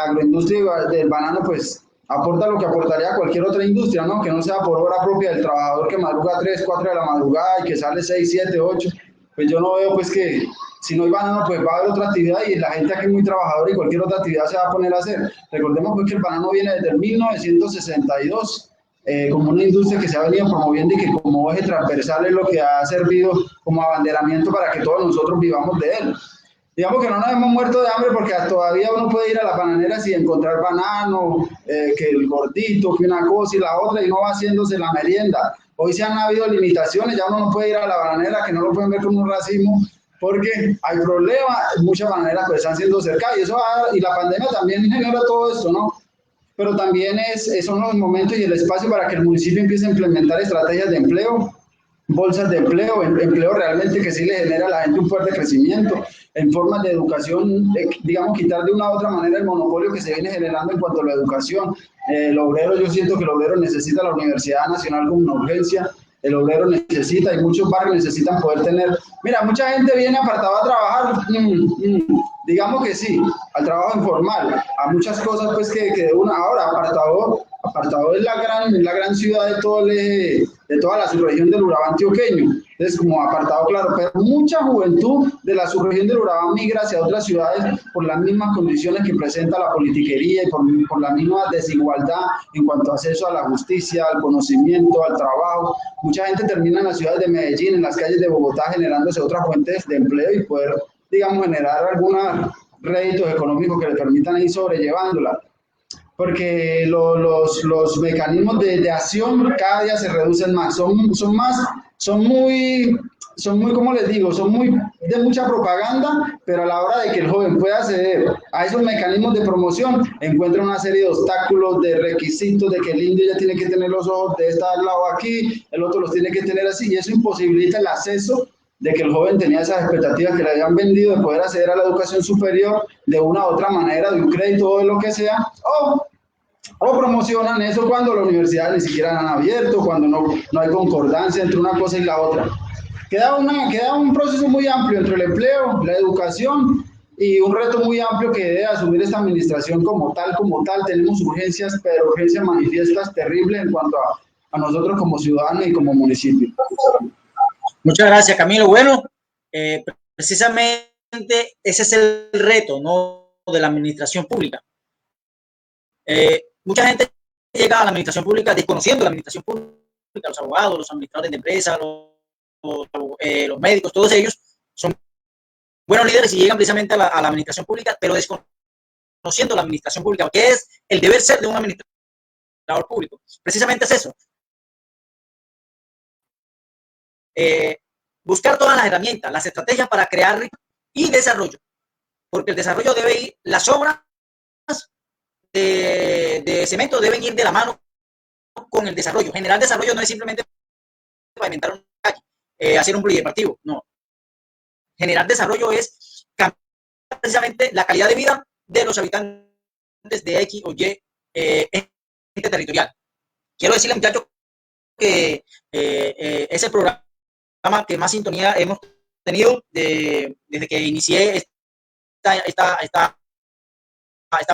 agroindustria del banano pues aporta lo que aportaría cualquier otra industria, ¿no? Que no sea por obra propia del trabajador que madruga 3, 4 de la madrugada y que sale 6, 7, 8, pues yo no veo pues que si no hay banano pues va a haber otra actividad, y la gente aquí es muy trabajadora y cualquier otra actividad se va a poner a hacer. Recordemos pues que el banano viene desde el 1962, como una industria que se ha venido promoviendo y que como eje transversal es lo que ha servido como abanderamiento para que todos nosotros vivamos de él. Digamos que no nos hemos muerto de hambre porque todavía uno puede ir a las bananeras y encontrar banano, que el gordito, que una cosa y la otra, y no va haciéndose la merienda. Hoy se han habido limitaciones, ya uno no puede ir a la bananera, que no lo pueden ver como un racismo, porque hay problemas, muchas bananeras pues están siendo cercadas, y la pandemia también genera todo esto, ¿no? Pero también son los momentos y el espacio para que el municipio empiece a implementar estrategias de empleo, bolsas de empleo, empleo realmente que sí le genera a la gente un fuerte crecimiento, en formas de educación, digamos, quitar de una u otra manera el monopolio que se viene generando en cuanto a la educación. El obrero, yo siento que el obrero necesita la Universidad Nacional como una urgencia, el obrero necesita, y muchos barrios necesitan poder tener, mira, mucha gente viene Apartado a trabajar, digamos que sí, al trabajo informal, a muchas cosas pues que de una hora. Apartado es la gran ciudad de toda la subregión del Urabá antioqueño. Entonces, como Apartado, claro, pero mucha juventud de la subregión del Urabá migra hacia otras ciudades por las mismas condiciones que presenta la politiquería y por la misma desigualdad en cuanto a acceso a la justicia, al conocimiento, al trabajo. Mucha gente termina en las ciudades de Medellín, en las calles de Bogotá, generándose otras fuentes de empleo y poder, digamos, generar algunos réditos económicos que le permitan ir sobrellevándola. Porque los mecanismos de acción cada día se reducen más, son muy, como les digo, son muy de mucha propaganda, pero a la hora de que el joven pueda acceder a esos mecanismos de promoción, encuentra una serie de obstáculos, de requisitos, de que el indio ya tiene que tener los ojos de este lado aquí, el otro los tiene que tener así, y eso imposibilita el acceso de que el joven tenía esas expectativas que le habían vendido de poder acceder a la educación superior de una u otra manera, de un crédito o de lo que sea, o promocionan eso cuando las universidades ni siquiera han abierto, cuando no hay concordancia entre una cosa y la otra. Queda un proceso muy amplio entre el empleo, la educación y un reto muy amplio que debe asumir esta administración como tal. Tenemos urgencias, pero urgencias manifiestas terribles en cuanto a nosotros como ciudadanos y como municipio. Muchas gracias, Camilo. Bueno, precisamente ese es el reto, ¿no?, de la administración pública. Mucha gente llega a la administración pública desconociendo la administración pública, los abogados, los administradores de empresas, los médicos, todos ellos son buenos líderes y llegan precisamente a la administración pública, pero desconociendo la administración pública, que es el deber ser de un administrador público. Precisamente es eso. Buscar todas las herramientas, las estrategias para crear y desarrollo, porque el desarrollo debe ir, las obras de cemento deben ir de la mano con el desarrollo. Generar desarrollo no es simplemente pavimentar una calle, hacer un polideportivo, no. Generar desarrollo es cambiar precisamente la calidad de vida de los habitantes de X o Y ente territorial. Quiero decirle, muchachos, que es el programa que más sintonía hemos tenido desde que inicié esta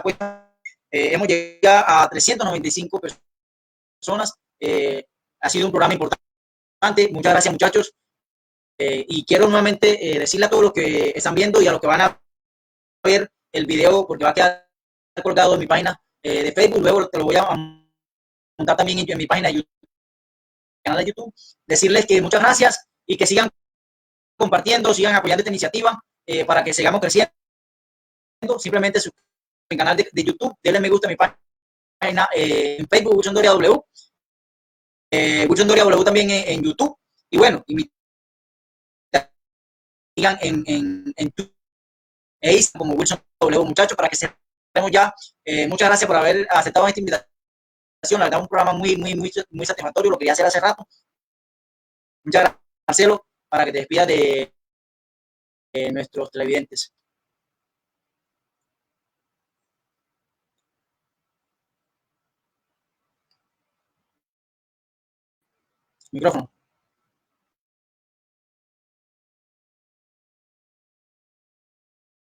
cuesta. Hemos llegado a 395 personas. Ha sido un programa importante. Muchas gracias, muchachos. Y quiero nuevamente decirle a todos los que están viendo y a los que van a ver el video, porque va a quedar colgado en mi página de Facebook, luego te lo voy a montar también en mi página de YouTube, canal de YouTube, decirles que muchas gracias y que sigan compartiendo, sigan apoyando esta iniciativa para que sigamos creciendo. Simplemente su canal de YouTube, denle me gusta a mi página en Facebook, Wilson Doria W, Wilson Doria W también en YouTube, y bueno, sigan en YouTube como Wilson W, muchachos, para que estemos ya. Muchas gracias por haber aceptado esta invitación. La verdad, un programa muy satisfactorio, lo quería hacer hace rato. Muchas gracias, Marcelo, para que te despidas de nuestros televidentes. Micrófono.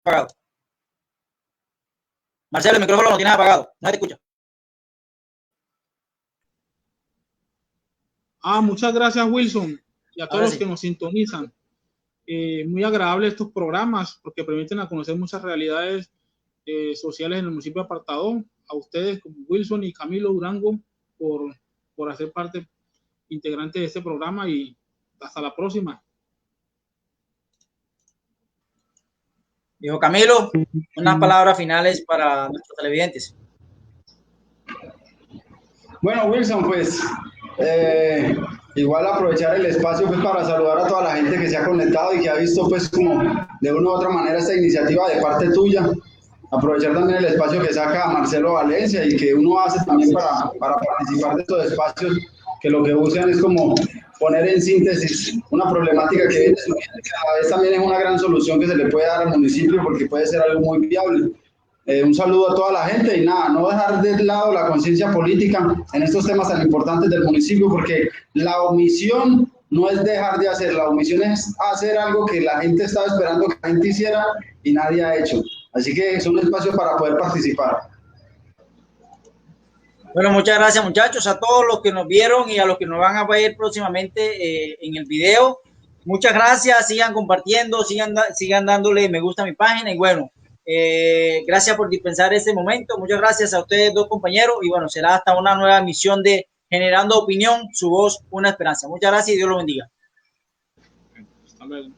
Apagado. Marcelo, el micrófono lo tienes apagado. No te escucha. Muchas gracias, Wilson, y a todos los que nos sintonizan. Muy agradable estos programas porque permiten a conocer muchas realidades sociales en el municipio de Apartadó. A ustedes, como Wilson y Camilo Durango, por hacer parte integrante de este programa, y hasta la próxima. Dijo Camilo, unas palabras finales para nuestros televidentes. Bueno, Wilson, pues igual aprovechar el espacio pues para saludar a toda la gente que se ha conectado y que ha visto pues como de una u otra manera esta iniciativa de parte tuya. Aprovechar también el espacio que saca Marcelo Valencia y que uno hace también para participar de estos espacios, que lo que buscan es como poner en síntesis una problemática que cada vez también es una gran solución que se le puede dar al municipio, porque puede ser algo muy viable. Un saludo a toda la gente y nada, no dejar de lado la conciencia política en estos temas tan importantes del municipio, porque la omisión no es dejar de hacer, la omisión es hacer algo que la gente estaba esperando que la gente hiciera y nadie ha hecho. Así que es un espacio para poder participar. Bueno, muchas gracias, muchachos, a todos los que nos vieron y a los que nos van a ver próximamente en el video. Muchas gracias, sigan compartiendo, sigan dándole me gusta a mi página y bueno, gracias por dispensar este momento. Muchas gracias a ustedes dos, compañeros, y bueno, será hasta una nueva emisión de Generando Opinión, su voz, una esperanza. Muchas gracias y Dios los bendiga. Hasta luego.